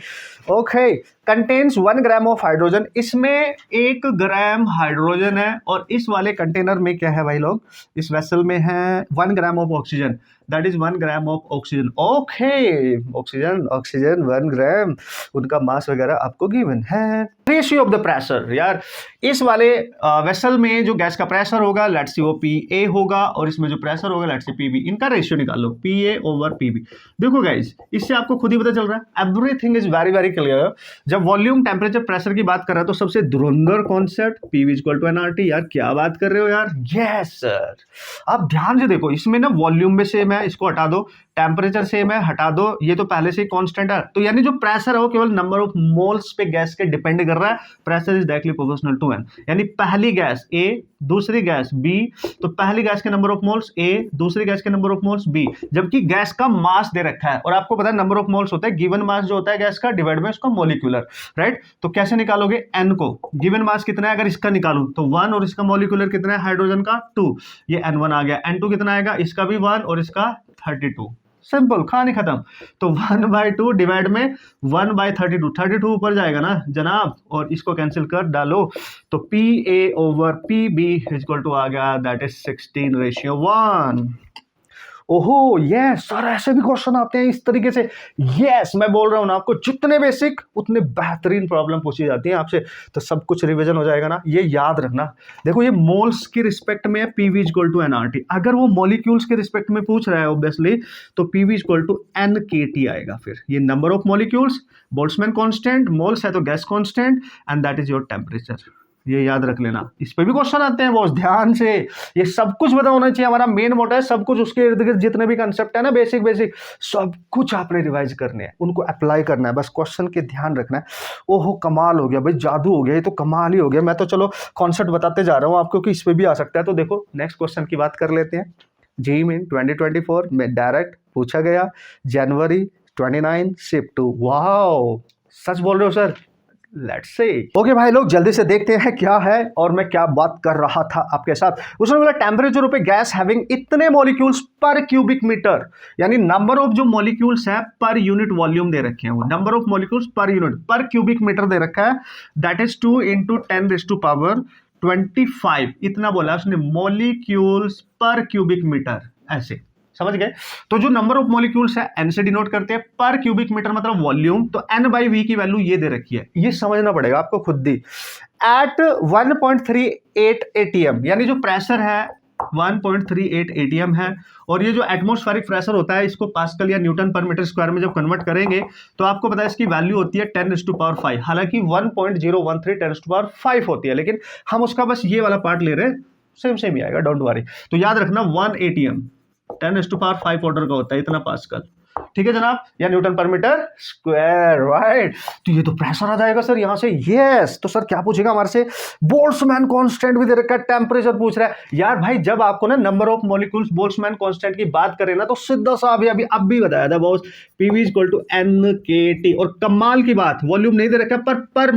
Okay, contains 1 gram of hydrogen. इसमें 1 ग्राम हाइड्रोजन है, और इस वाले कंटेनर में क्या है भाई लोग, इस वेसल में है 1 gram of oxygen, that is 1 gram of oxygen. Okay, oxygen 1 ग्राम, उनका मास वगैरह आपको गिवन है। रेशियो ऑफ द प्रेशर, यार इस वाले वेसल में जो गैस का प्रेशर होगा, लेट्स सी वो PA होगा, और इसमें जो प्रेशर होगा, लेट्स सी PB। इनका रेशियो निकालो, PA/PB। देखो गाइज, इससे आपको खुद ही पता चल रहा है, everything is very very clear. जब वॉल्यूम, टेम्परेचर, प्रेशर की बात कर रहा है, तो सबसे धुरंधर कॉन्सेप्ट PV = nRT। यार क्या बात कर रहे हो यार, यस सर। आप ध्यान से देखो, इसमें ना वॉल्यूम में सेम है, इसको हटा दो, टेम्परेचर सेम है, हटा दो, ये तो पहले से ही कांस्टेंट है। तो यानी जो प्रेशर है वो केवल नंबर ऑफ मोल्स पे गैस के डिपेंड कर रहा है। Pressure is directly proportional to n, यानी पहली गैस A, दूसरी गैस B, तो पहली गैस के नंबर ऑफ मोल्स A, दूसरी गैस के नंबर ऑफ मोल्स B, जबकि गैस का मास दे रखा है, और आपको पता है नंबर ऑफ मोल्स होता है गिवन मास जो होता है गैस का डिवाइड में उसका मॉलिक्यूलर, राइट? तो कैसे निकालोगे n को, गिवन मास कितना है, अगर इसका निकालूं तो 1, और इसका मॉलिक्यूलर कितना है हाइड्रोजन का 2, ये n1 आ गया। n2 कितना आएगा, इसका भी 1 और इसका 32, सिंपल, कहानी खत्म। तो 1/2 डिवाइड में 1/32, 32 ऊपर जाएगा ना जनाब, और इसको कैंसिल कर डालो, तो PA/PB = आ गया, दैट इज 16:1। ओहो यस सर, ऐसे भी क्वेश्चन आते हैं इस तरीके से। यस, मैं बोल रहा हूं ना आपको, जितने बेसिक उतने बेहतरीन प्रॉब्लम पूछी जाती है आपसे, तो सब कुछ रिवीजन हो जाएगा ना। ये याद रखना, देखो ये मोल्स की रिस्पेक्ट में है PV = nRT। अगर वो मॉलिक्यूल्स के रिस्पेक्ट में पूछ रहा है ऑब्वियसली, तो PV = nKT आएगा। फिर ये number of molecules, Boltzmann constant, moles है तो gas constant, and that is your temperature. ये याद रख लेना, इस पे भी क्वेश्चन आते हैं बॉस, ध्यान से। ये सब कुछ पता होना चाहिए, हमारा मेन मोटिव है सब कुछ, उसके इर्द गिर्द जितने भी कंसेप्ट है ना, बेसिक बेसिक सब कुछ आपने रिवाइज करने हैं, उनको अप्लाई करना है, बस क्वेश्चन के ध्यान रखना है। ओहो कमाल हो गया भाई, जादू हो गया, ये तो कमाल ही हो गया। मैं तो चलो कॉन्सेप्ट बताते जा रहा हूँ आपको कि इस पे भी आ सकता है। तो देखो नेक्स्ट क्वेश्चन की बात कर लेते हैं। जेईई मेन 2024 में डायरेक्ट पूछा गया, जनवरी 29 शिफ्ट टू। वाओ, सच बोल रहे हो सर? Let's see. ओके भाई लोग, जल्दी से देखते हैं क्या है और मैं क्या बात कर रहा था आपके साथ। उसने बोला टेम्परेचर पे गैस हैविंग इतने मॉलिक्यूल्स पर क्यूबिक मीटर, यानी नंबर ऑफ जो मॉलिक्यूल्स है पर यूनिट वॉल्यूम दे रखे हैं, वो number of molecules per unit पर क्यूबिक मीटर दे रखा है, दैट इज 2 × 10⁻25। इतना बोला उसने, मॉलिक्यूल्स पर क्यूबिक मीटर, ऐसे समझ गए। तो जो नंबर ऑफ मॉलिक्यूल्स है एन से डिनोट करते हैं, पर क्यूबिक मीटर मतलब वॉल्यूम, तो n/v की वैल्यू ये दे रखी है, ये समझना पड़ेगा आपको खुद ही। एट 1.38 atm, यानी जो प्रेशर है 1.38 atm है, और ये जो एटमॉस्फेरिक प्रेशर होता है इसको पास्कल या न्यूटन पर मीटर स्क्वायर में जब कन्वर्ट करेंगे तो आपको पता है इसकी वैल्यू होती है 10⁻5। हालांकि 1.013 10�5 होती है, लेकिन हम उसका बस ये वाला पार्ट ले रहे हैं, सेम सेम ही आएगा, डोंट वरी। तो याद रखना 1 atm 10⁻5 ऑर्डर का होता है, इतना पास्कल, ठीक है जनाब, या न्यूटन पर मीटर स्क्वायर, राइट। तो ये तो प्रेशर आ जाएगा सर यहां से, यस। तो सर क्या पूछेगा हमारे से? बोल्ट्जमैन कांस्टेंट भी दे रखा है, टेम्परेचर पूछ रहा है। यार भाई जब आपको ना number of molecules Boltzmann constant की बात करें ना, तो सीधा सा अभी अभी अब भी बताया था बॉस, पीवी = NKT। और कमाल की बात, वॉल्यूम नहीं दे रखा पर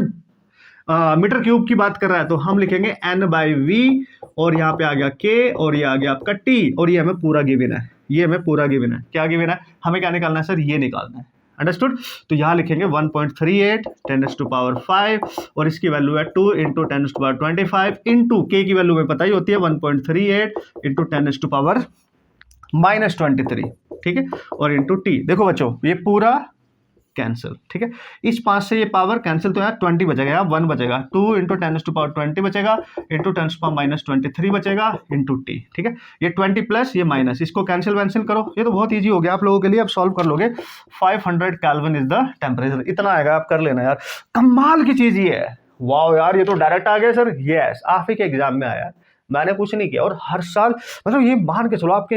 मीटर क्यूब की बात कर रहा है, तो हम लिखेंगे n/v, और यहाँ पे आ गया k, और ये आ गया आपका t, और ये हमें पूरा गिवन है, ये हमें पूरा गिवन है। क्या गिवन है? हमें क्या निकालना है सर? ये निकालना है, अंडरस्टूड। तो यहाँ लिखेंगे 1.38 10⁻5, और इसकी वैल्यू है 2 × 10⁻25 इंटू k की वैल्यू में पता ही होती है 1.38 × 10⁻⁻23, ठीक है, और इंटू t। देखो बच्चों ये पूरा कैंसिल, ठीक है, इस 5 से ये पावर कैंसिल, तो यार 20 बचेगा, यार 1 बचेगा, 2 × 10⁻20 बचेगा, इंटू 10⁻23 बचेगा, इंटू t, ठीक है। ये 20 प्लस ये माइनस, इसको कैंसिल वैंसिल करो, ये तो बहुत इजी हो गया आप लोगों के लिए, अब सॉल्व कर लोगे। 500 केल्विन इज द टेम्परेचर, इतना आएगा, आप कर लेना यार, कमाल की चीज ये है। वाह यार, ये तो डायरेक्ट आ गया सर, यस, आप ही के एग्जाम में आया, मैंने कुछ नहीं किया। और हर साल मतलब ये मान के चलो आपके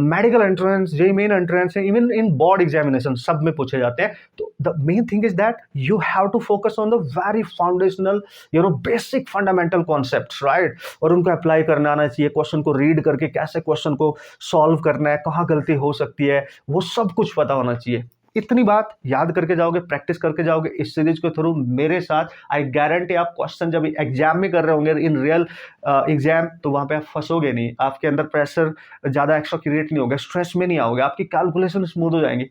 medical entrance, JEE Main entrance, even in board examination सब में पूछे जाते हैं। तो the main thing is that you have to focus on the very foundational basic fundamental concepts, right, और उनको अप्लाई करना आना चाहिए। क्वेश्चन को रीड करके कैसे क्वेश्चन को सॉल्व करना है, कहाँ गलती हो सकती है, वो सब कुछ पता होना चाहिए। इतनी बात याद करके जाओगे, प्रैक्टिस करके जाओगे इस सीरीज के थ्रू मेरे साथ, आई गारंटी आप क्वेश्चन जब एग्जाम में कर रहे होंगे इन रियल एग्जाम, तो वहां पे आप फंसोगे नहीं, आपके अंदर प्रेशर ज्यादा एक्स्ट्रा क्रिएट नहीं होगा, स्ट्रेस में नहीं आओगे, आपकी कैलकुलेशन स्मूथ हो जाएंगी।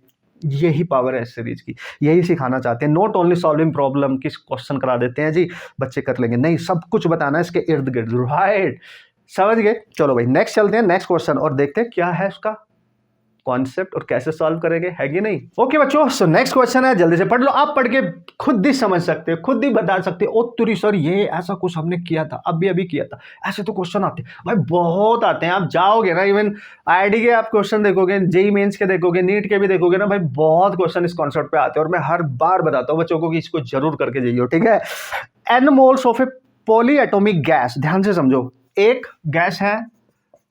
यही पावर है इस सीरीज की, यही सिखाना चाहते हैं। नॉट ओनली सॉल्विंग प्रॉब्लम, किस क्वेश्चन करा देते हैं जी बच्चे कर लेंगे, नहीं, सब कुछ बताना है इसके इर्द गिर्द, राइट, समझ गए। चलो भाई नेक्स्ट चलते हैं, नेक्स्ट क्वेश्चन, और देखते हैं क्या है उसका कॉन्सेप्ट और कैसे सॉल्व करेंगे, है कि नहीं। ओके बच्चों, सो नेक्स्ट क्वेश्चन है, जल्दी से पढ़ लो, आप पढ़ के खुद ही समझ सकते हो, खुद ही बता सकते हो, ओ तुरी सर ये ऐसा कुछ हमने किया था, अभी किया था, ऐसे तो क्वेश्चन आते हैं भाई, बहुत आते हैं। आप जाओगे ना, इवन आईआईटी के आप क्वेश्चन देखोगे, जेईई मेंस के देखोगे, नीट के भी देखोगे ना भाई, बहुत क्वेश्चन इस कॉन्सेप्ट पे आते हैं, और मैं हर बार बताता हूँ बच्चों को कि इसको जरूर करके जाइए, ठीक है। N moles of a polyatomic gas, ध्यान से समझो, एक गैस है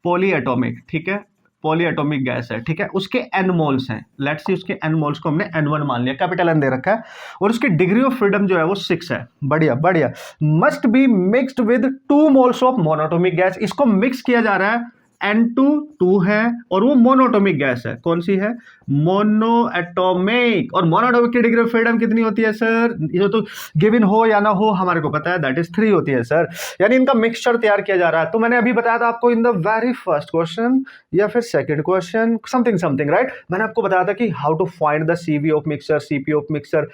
पॉली एटॉमिक, ठीक है, पॉली एटॉमिक गैस है, ठीक है, उसके n मोल्स हैं, लेट्स सी उसके n मोल्स को हमने n1 मान लिया, कैपिटल N दे रखा है, और उसकी डिग्री ऑफ फ्रीडम जो है वो 6 है, बढ़िया बढ़िया। Must be mixed with 2 moles of monoatomic gas, इसको मिक्स किया जा रहा है, N2 2 है, और वो मोनोटॉमिक गैस है, कौन सी है? Mono atomic. और मोनोटॉमिक की डिग्री ऑफ फ्रीडम कितनी होती है सर? ये तो गिवन हो या ना हो हमारे को पता है, दैट इज 3 होती है सर, यानी इनका मिक्सचर तैयार किया जा रहा है। तो मैंने अभी बताया था आपको in the very first question या फिर सेकंड क्वेश्चन, समथिंग राइट, मैंने आपको बताया था कि how to find the CV of mixture, CP of mixture,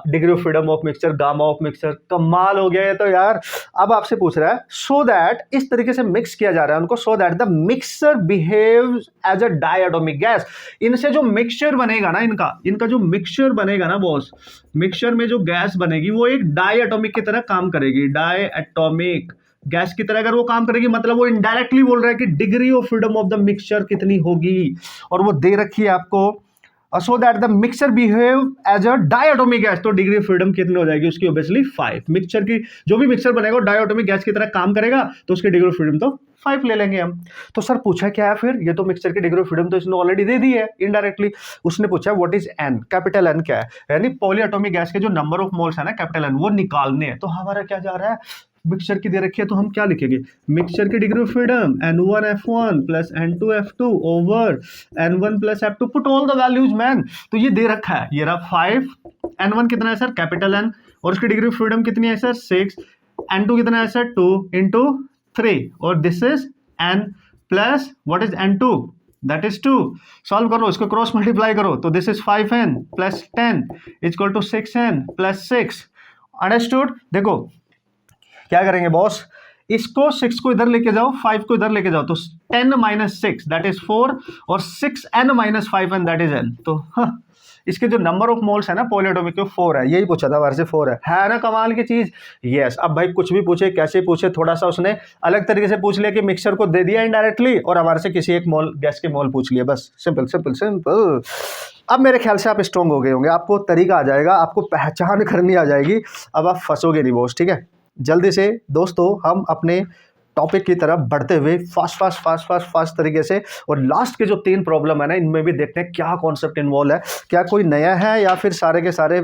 degree of freedom of mixture, gamma of mixture. कमाल हो गया ये तो यार। अब आपसे पूछ रहा है, सो दैट इस तरीके से मिक्स किया जा रहा है उनको, so that the mixer behaves as a diatomic gas. इनसे जो मिक्सचर बनेगा ना, इनका जो मिक्सचर बनेगा ना बॉस, मिक्सचर में जो गैस बनेगी वो एक डायएटॉमिक की तरह काम करेगी, डायएटॉमिक गैस की तरह अगर वो काम करेगी, मतलब वो इनडायरेक्टली बोल रहा है कि degree of freedom of the mixture कितनी होगी, और वो दे रखी है आपको so that the mixture behave as a diatomic gas. तो डिग्री ऑफ फ्रीडम कितनी हो जाएगी उसकी? ऑब्वियसली 5। मिक्सचर की जो भी मिक्सचर बनेगा डायटोमिक गैस की तरह काम करेगा, तो उसकी डिग्री ऑफ फ्रीडम तो 5 ले लेंगे हम। तो सर पूछा क्या है फिर? ये तो मिक्सचर की डिग्री ऑफ फ्रीडम तो इसने ऑलरेडी दे दी है इनडायरेक्टली। उसने पूछा what is N, capital N क्या है, यानी पॉलीएटॉमिक गैस के जो नंबर ऑफ मोल्स है ना कैपिटल एन, वो निकालने हैं। तो हमारा क्या जा रहा है, मिक्सचर की दे रखी है, तो हम क्या लिखेंगे? मिक्सचर की degree of freedom N1 F1 plus N2 F2 over N1 plus F2, put all the values man. तो ये दे रखा है, ये रहा 5, N1 कितना है सर? कैपिटल N, और उसकी डिग्री ऑफ फ्रीडम कितनी है सर? 6, N2 कितना है सर? 2 इंटू 3, और this is N plus what is N2? That is 2। Solve करो, इसको क्रॉस मल्टीप्लाई करो, तो this is 5N plus 10 equal to 6N plus 6। Understood? देखो क्या करेंगे बॉस, इसको 6 को इधर लेके जाओ, 5 को इधर लेके जाओ, तो 10 माइनस 6 दैट इज 4, और 6N minus 5N that is N। तो इसके जो नंबर ऑफ मोल्स है ना पॉलीएटॉमिक के 4 है, यही पूछा था बाहर से 4 है ना? कमाल की चीज। यस, अब भाई कुछ भी पूछे, कैसे पूछे, थोड़ा सा उसने अलग तरीके से पूछ लिया कि मिक्सचर को दे दिया इनडायरेक्टली, और हमारे से किसी एक मोल गैस के मोल पूछ लिया, बस सिंपल सिंपल सिंपल। अब मेरे ख्याल से आप स्ट्रॉन्ग हो गए होंगे, आपको तरीका आ जाएगा, आपको पहचान करनी आ जाएगी, अब आप फंसोगे नहीं बॉस, ठीक है? जल्दी से दोस्तों हम अपने टॉपिक की तरफ बढ़ते हुए फास्ट तरीके से, और लास्ट के जो 3 प्रॉब्लम है ना, इनमें भी देखते हैं क्या कॉन्सेप्ट इन्वॉल्व है, क्या कोई नया है या फिर सारे के सारे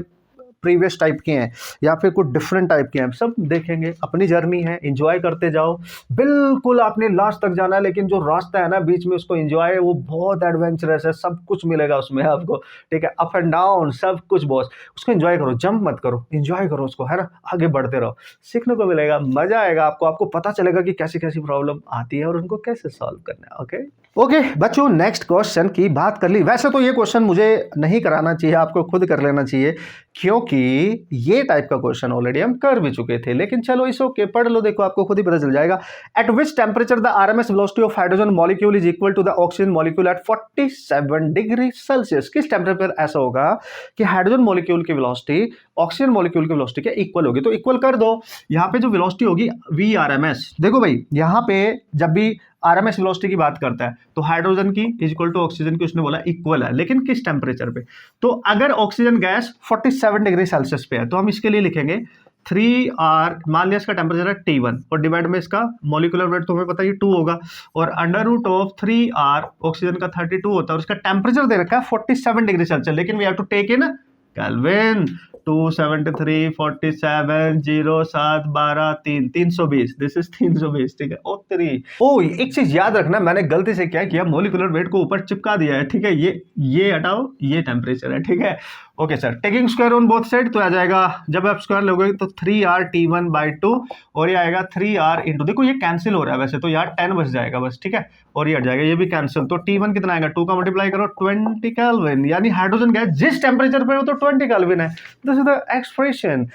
प्रीवियस टाइप के हैं या फिर कुछ डिफरेंट टाइप के हैं, सब देखेंगे। अपनी जर्नी है, एंजॉय करते जाओ, बिल्कुल आपने लास्ट तक जाना है, लेकिन जो रास्ता है ना बीच में उसको एंजॉय है, वो बहुत एडवेंचरस है, सब कुछ मिलेगा उसमें आपको, ठीक है? अप एंड डाउन सब कुछ बॉस, उसको एंजॉय करो, जंप मत करो, एंजॉय करो उसको, है ना? आगे बढ़ते रहो, सीखने को मिलेगा, मजा आएगा आपको पता चलेगा कि कैसी कैसी प्रॉब्लम आती है और उनको कैसे सॉल्व करना है। ओके बच्चों, नेक्स्ट क्वेश्चन की बात कर ली। वैसे तो ये क्वेश्चन मुझे नहीं कराना चाहिए, आपको खुद कर लेना चाहिए, क्योंकि ये टाइप का क्वेश्चन ऑलरेडी हम कर भी चुके थे, लेकिन चलो इस ओके पढ़ लो, देखो आपको खुद ही पता चल जाएगा। At which temperature the RMS velocity of hydrogen molecule is equal to the oxygen molecule at 47 degree Celsius. किस टेम्परेचर पर ऐसा होगा कि हाइड्रोजन मॉलिक्यूल की वेलोसिटी ऑक्सीजन मॉलिक्यूल की वेलोसिटी के इक्वल होगी? तो इक्वल कर दो, यहाँ पे जो वेलोसिटी होगी VRMS, देखो भाई यहाँ पे जब भी आरएमएस वेलोसिटी की बात करता है तो हाइड्रोजन की इक्वल टू ऑक्सीजन की उसने बोला इक्वल है, लेकिन किस टेम्परेचर पे? तो अगर ऑक्सीजन गैस 47 डिग्री सेल्सियस पे है तो हम इसके लिए लिखेंगे 3R, मान लिया इसका टेम्परेचर है T1 और डिवाइड में इसका मॉलिक्यूलर वेट तो हमें पता है 2 होगा, और under root of 3R oxygen का 32 होता है और उसका टेम्परेचर दे रखा है 47 डिग्री सेल्सियस, लेकिन we have to take in Kelvin. 273 47 0 7 12 3 320, this is 320, ठीक है? ओ 3 ओ एक चीज याद रखना, मैंने गलती से क्या किया, मॉलिक्यूलर वेट को ऊपर चिपका दिया है, ठीक है? ये हटाओ, ये टेम्परेचर है, ठीक है? Okay sir, taking square on both side तो आ जाएगा, जब आप स्क्वायर लोगे तो 3R T1/2 और ये आएगा 3R इंटू, देखो ये कैंसिल हो रहा है वैसे तो, यार 10 बच जाएगा बस, ठीक है? और ये हट जाएगा, ये भी कैंसिल, तो T1 कितना आएगा? 2 का मल्टीप्लाई करो 20 केल्विन, यानी हाइड्रोजन गैस जिस टेम्परेचर पे हो तो 20 केल्विन है। This is the expression.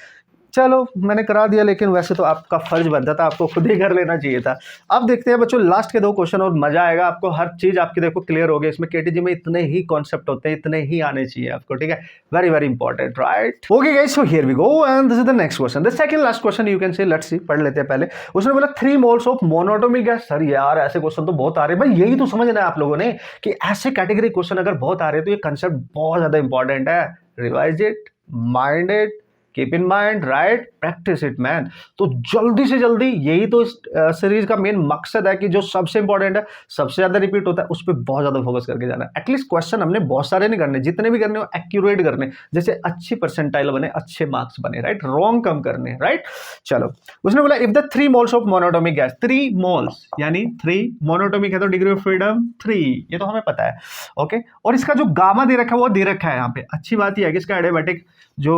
चलो मैंने करा दिया, लेकिन वैसे तो आपका फर्ज बनता था, आपको खुद ही कर लेना चाहिए था। अब देखते हैं बच्चों लास्ट के 2 क्वेश्चन, और मजा आएगा आपको, हर चीज आपकी देखो क्लियर हो गई। इसमें केटीजी में इतने ही कॉन्सेप्ट होते हैं, इतने ही आने चाहिए आपको, ठीक है? Very very important, right? Okay guys, so here we go and this is the next question, the second last question you can say, let's see, पढ़ लेते हैं पहले। उसने बोला 3 moles of monatomic gas. Sir यार ऐसे क्वेश्चन तो बहुत आ रहे हैं भाई, यही तो समझना है आप लोगों ने कि ऐसे कैटेगरी क्वेश्चन अगर बहुत आ रहे हैं तो ये कंसेप्ट बहुत ज्यादा इंपॉर्टेंट है। Revise it, mind it, keep in mind, right? Practice it man. तो जल्दी से जल्दी, यही तो इस सीरीज का मेन मकसद है कि जो सबसे इंपॉर्टेंट है, सबसे ज्यादा रिपीट होता है, उस पर बहुत ज्यादा फोकस करके जाना है। एटलीस्ट क्वेश्चन हमने बहुत सारे नहीं करने, जितने भी करने हो एक्यूरेट करने, जैसे अच्छी परसेंटाइल बने, अच्छे मार्क्स बने, राइट? रॉन्ग कम करने, राइट? चलो, उसने बोला if the 3 moles of monatomic gas, 3 moles यानी 3 मोनोटोमिक है तो डिग्री ऑफ फ्रीडम 3, ये तो हमें पता है, ओके? और इसका जो गामा दे रखा है वो दे रखा है यहाँ पे। अच्छी बात यह है कि इसका एडियाबैटिक जो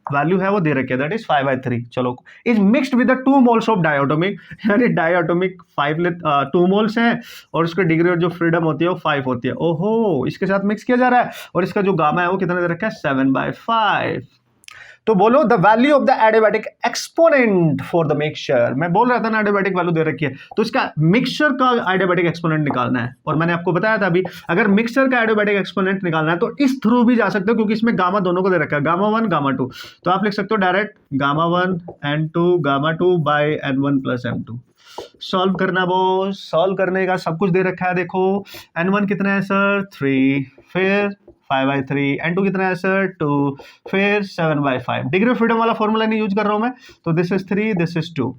वैल्यू है वो दे रखी है, दैट इज 5/3। चलो, is mixed with the 2 moles of diatomic, यानी डायटोमिक 2 मोल्स हैं और उसकी डिग्री और जो फ्रीडम होती है वो 5 होती है। ओहो, इसके साथ मिक्स किया जा रहा है, और इसका जो गामा है वो कितना दे रखा है? 7/5। तो बोलो the value of the adiabatic exponent for the mixture. मैं बोल रहा था ना एडियाबैटिक वैल्यू दे रखी है, तो इसका मिक्सचर का एडियाबैटिक एक्सपोनेंट निकालना है, और मैंने आपको बताया था अभी, अगर मिक्सचर का एडियाबैटिक एक्सपोनेंट निकालना है तो इस थ्रू भी जा सकते हो, क्योंकि इसमें गामा दोनों को दे रखा है, गामा 1 गामा 2, तो आप लिख सकते हो direct gamma 1 N2 gamma 2 by N1 plus M2। Solve करना वो, सॉल्व करने का सब कुछ दे रखा है, देखो N1 कितना है सर? 3, फिर 5/3, N2 कितना है सर 2, फिर 7/5। डिग्री ऑफ फ्रीडम वाला फॉर्मूला नहीं यूज कर रहा हूं मैं, तो दिस इज 3, दिस इज 2,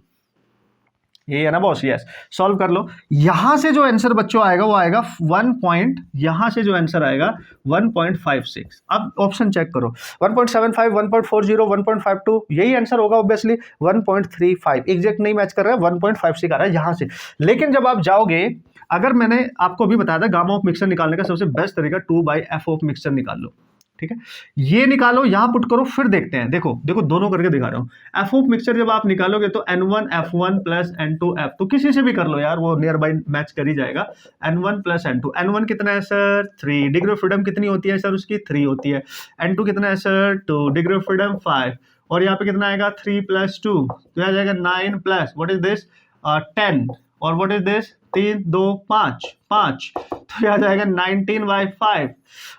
ये है ना बॉस। यस, सॉल्व कर लो। यहां से जो आंसर बच्चों आएगा वो आएगा 1 पॉइंट, यहां से जो आंसर आएगा 1.56। अब ऑप्शन चेक करो, 1.75, 1.40, 1.52, यही आंसर होगा ऑब्वियसली। 1.35 एग्जैक्ट नहीं मैच कर रहा है, 1.56 आ रहा है यहां से। लेकिन जब आप जाओगे, अगर मैंने आपको अभी बताया था गामा ऑफ मिक्सचर निकालने का सबसे बेस्ट तरीका 2/f ऑफ मिक्सचर निकाल लो, ठीक है, ये निकालो, यहां पुट करो, फिर देखते हैं। देखो देखो दोनों करके दिखा रहा हूं। एफ ऑफ मिक्सचर जब आप निकालोगे तो N1 F1 plus N2 F, तो किसी से भी कर लो यार, वो नियर बाई मैच कर ही जाएगा। N1 प्लस N2, N1 कितना है सर 3, डिग्री ऑफ फ्रीडम कितनी होती है सर उसकी 3 होती है। N2 कितना है सर 2, डिग्री ऑफ फ्रीडम 5, और यहाँ पे कितना आएगा 3 + 2, तो आ जाएगा 9 प्लस व्हाट इज दिस 10, और व्हाट इज दिस 3 2 5 5, तो आ जाएगा 19/5।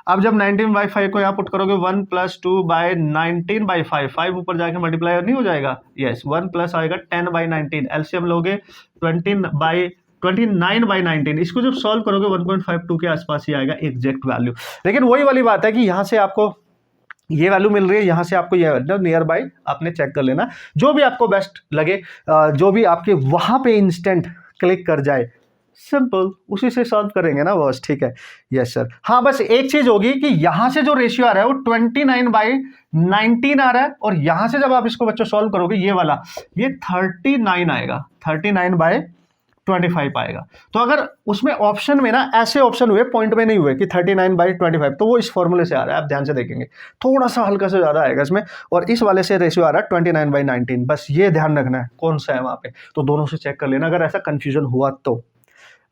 अब जब 19/5 को यहाँ पुट करोगे 1 + 2/19/5, 5 ऊपर जाके मल्टीप्लाई नहीं हो जाएगा, यस 1 प्लस आएगा 10/19, एलसीएम लोगे 29/19। इसको जब सॉल्व करोगे 1.52 के आसपास ही आएगा एग्जैक्ट वैल्यू। लेकिन वही वाली बात है कि यहाँ से आपको ये वैल्यू मिल रही है, यहाँ से आपको ये नियर बाई आपने चेक कर लेना, जो भी आपको बेस्ट लगे, जो भी आपके वहां पे इंस्टेंट क्लिक कर जाए, सिंपल उसी से सॉल्व करेंगे ना बॉस, ठीक है। Yes sir. हाँ बस एक चीज होगी कि यहां से जो रेशियो आ रहा है वो 29/19 आ रहा है, और यहां से जब आप इसको बच्चों सॉल्व करोगे ये वाला, ये 39 आएगा, 39/25 आएगा। तो अगर उसमें ऑप्शन में ना ऐसे ऑप्शन हुए, पॉइंट में नहीं हुए कि 39/25, तो वो इस फॉर्मूले से आ रहा है, आप ध्यान से देखेंगे थोड़ा सा हल्का से ज्यादा आएगा इसमें, और इस वाले से रेशियो आ रहा है 29/19। बस ये ध्यान रखना है कौन सा है वहां पे, तो दोनों से चेक कर लेना अगर ऐसा कंफ्यूजन हुआ तो।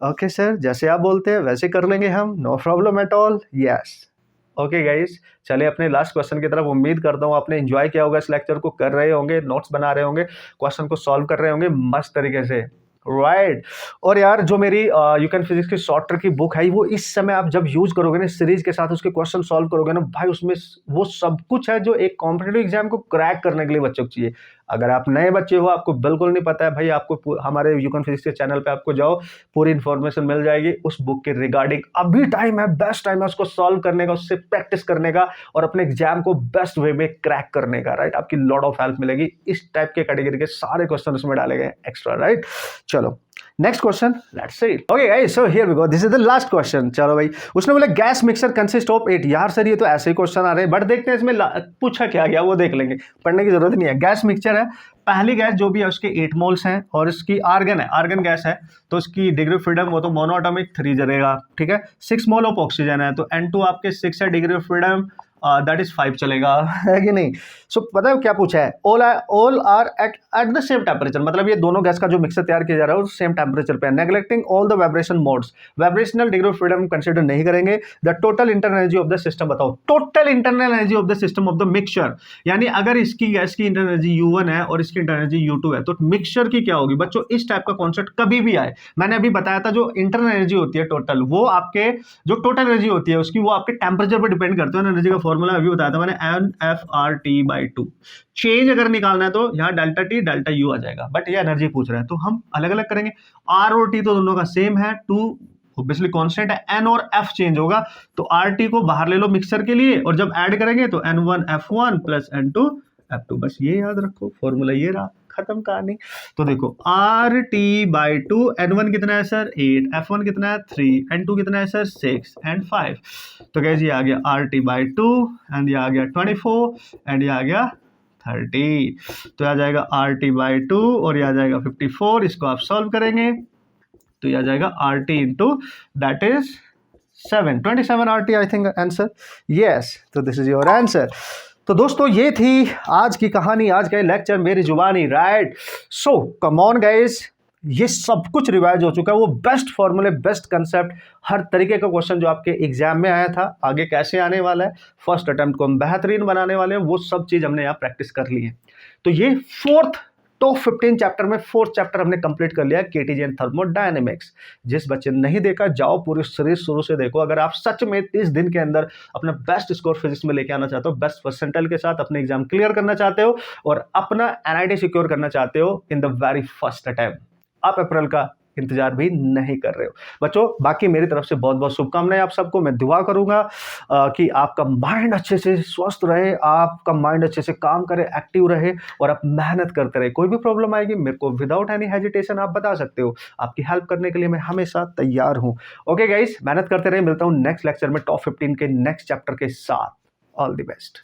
ओके सर, जैसे आप बोलते हैं वैसे कर लेंगे हम, no problem at all. Yes okay guys, चलिए अपने लास्ट क्वेश्चन की तरफ। उम्मीद करता हूँ आपने एंजॉय किया होगा इस लेक्चर को, कर रहे होंगे, नोट्स बना रहे होंगे, क्वेश्चन को सॉल्व कर रहे होंगे मस्त तरीके से, राइट। और यार जो मेरी यू कैन फिजिक्स की शॉर्ट ट्रिक की बुक है, वो इस समय आप जब यूज करोगे ना सीरीज के साथ, उसके क्वेश्चन सॉल्व करोगे ना भाई, उसमें वो सब कुछ है जो एक कॉम्पिटिटिव एग्जाम को क्रैक करने के लिए बच्चों को चाहिए। अगर आप नए बच्चे हो, आपको बिल्कुल नहीं पता है भाई, आपको हमारे यू कैन फिजिक्स के चैनल पे आपको जाओ, पूरी इन्फॉर्मेशन मिल जाएगी उस बुक के रिगार्डिंग। अभी टाइम है, बेस्ट टाइम है उसको सॉल्व करने का, उससे प्रैक्टिस करने का, और अपने एग्जाम को बेस्ट वे में क्रैक करने का, राइट। आपकी लॉट ऑफ हेल्प मिलेगी, इस टाइप के कैटेगरी के सारे क्वेश्चन उसमें डाले गए एक्स्ट्रा, राइट। चलो next question, let's see. Okay guys, so here we go, this is the last question. चलो भाई, उसने बोला गैस मिक्सर कंसिस्ट ऑफ 8। यार सर ये तो ऐसे ही क्वेश्चन आ रहे हैं, बट देखते हैं इसमें पूछा क्या गया वो देख लेंगे, पढ़ने की जरूरत नहीं है। गैस मिक्सचर है, पहली गैस जो भी है उसके 8 मोल्स हैं, और इसकी आर्गन है, आर्गन गैस है, तो उसकी डिग्री ऑफ फ्रीडम वो तो मोनोएटॉमिक 3 जलेगा, ठीक है। 6 मोल ऑफ ऑक्सीजन है, तो N2 आपके 6 है, degree of freedom that is 5 चलेगा, है कि नहीं। सो पता है क्या पूछा है, all are at the same temperature, मतलब ये दोनों गैस का जो मिक्सर तैयार किया जा रहा है वो सेम टेम्परेचर पे है। Neglecting all the vibration modes, vibrational degree of freedom consider नहीं करेंगे। The total internal energy of the system बताओ, total internal energy of the system of the mixture, यानी अगर इसकी गैस की इंटरनल एनर्जी U1 है और इसकी इंटरनल एनर्जी U2 है, तो मिक्सचर की क्या होगी बच्चों। इस टाइप का कॉन्सेप्ट कभी भी आए, मैंने अभी बताया था, जो इंटरनल एनर्जी होती है टोटल, वो आपके जो टोटल एनर्जी होती है उसकी, वो आपके टेम्परेचर पर डिपेंड करते हैं। एनर्जी का फॉर्मूला अभी बताया था मैंने, NFRT/2। चेंज अगर निकालना है तो यहाँ डेल्टा T डेल्टा U आ जाएगा, बट ये एनर्जी पूछ रहा है तो हम अलग अलग करेंगे। R और T तो दोनों का सेम है, 2 ऑब्वियसली कांस्टेंट है, N और F चेंज होगा, तो RT को बाहर ले लो मिक्सर के लिए, और जब ऐड करेंगे तो N1 F1 plus N2 F2, बस ये याद रखो, फॉर्मूला ये रहा, खत्म कहानी। तो देखो RT/2, N1 कितना है सर 8, F1 कितना है 3, N2 कितना है सर 6 एंड 5, तो कैसे ये आ गया RT/2, एंड ये आ गया 24, एंड ये आ गया 30, तो आ जाएगा RT/2 और ये आ जाएगा 54। इसको आप सॉल्व करेंगे तो ये आ जाएगा RT into that is 27 RT, I think answer, yes. तो दिस इज योर आंसर। तो दोस्तों ये थी आज की कहानी, आज का लेक्चर मेरी जुबानी, right. So come on guys, ये सब कुछ रिवाइज हो चुका है, वो बेस्ट फॉर्मूले, बेस्ट कंसेप्ट, हर तरीके का क्वेश्चन जो आपके एग्जाम में आया था, आगे कैसे आने वाला है, फर्स्ट अटेम्प्ट को हम बेहतरीन बनाने वाले हैं, वो सब चीज हमने यहाँ प्रैक्टिस कर ली है। तो ये टॉप 15 चैप्टर में 4th चैप्टर हमने कंप्लीट कर लिया है, केटीजी एंड थर्मोडायनेमिक्स। जिस बच्चे ने नहीं देखा, जाओ पूरी सीरीज शुरू से देखो। अगर आप सच में 30 दिन के अंदर अपना बेस्ट स्कोर फिजिक्स में लेके आना चाहते हो, बेस्ट परसेंटाइल के साथ अपने एग्जाम क्लियर करना चाहते हो, और अपना NIT सिक्योर करना चाहते हो in the very first attempt, आप अप्रैल का इंतजार भी नहीं कर रहे हो। बच्चों बाकी मेरी तरफ से बहुत बहुत शुभकामनाएं आप सबको। मैं दुआ करूंगा कि आपका माइंड अच्छे से स्वस्थ रहे, आपका माइंड अच्छे से काम करे, एक्टिव रहे और आप मेहनत करते रहे। कोई भी प्रॉब्लम आएगी मेरे को विदाउट एनी हेजिटेशन आप बता सकते हो, आपकी हेल्प करने के लिए मैं हमेशा तैयार हूं। ओके गाइस, मेहनत करते रहे। मिलता हूं नेक्स्ट लेक्चर में टॉप 15 के नेक्स्ट चैप्टर के साथ। All the best.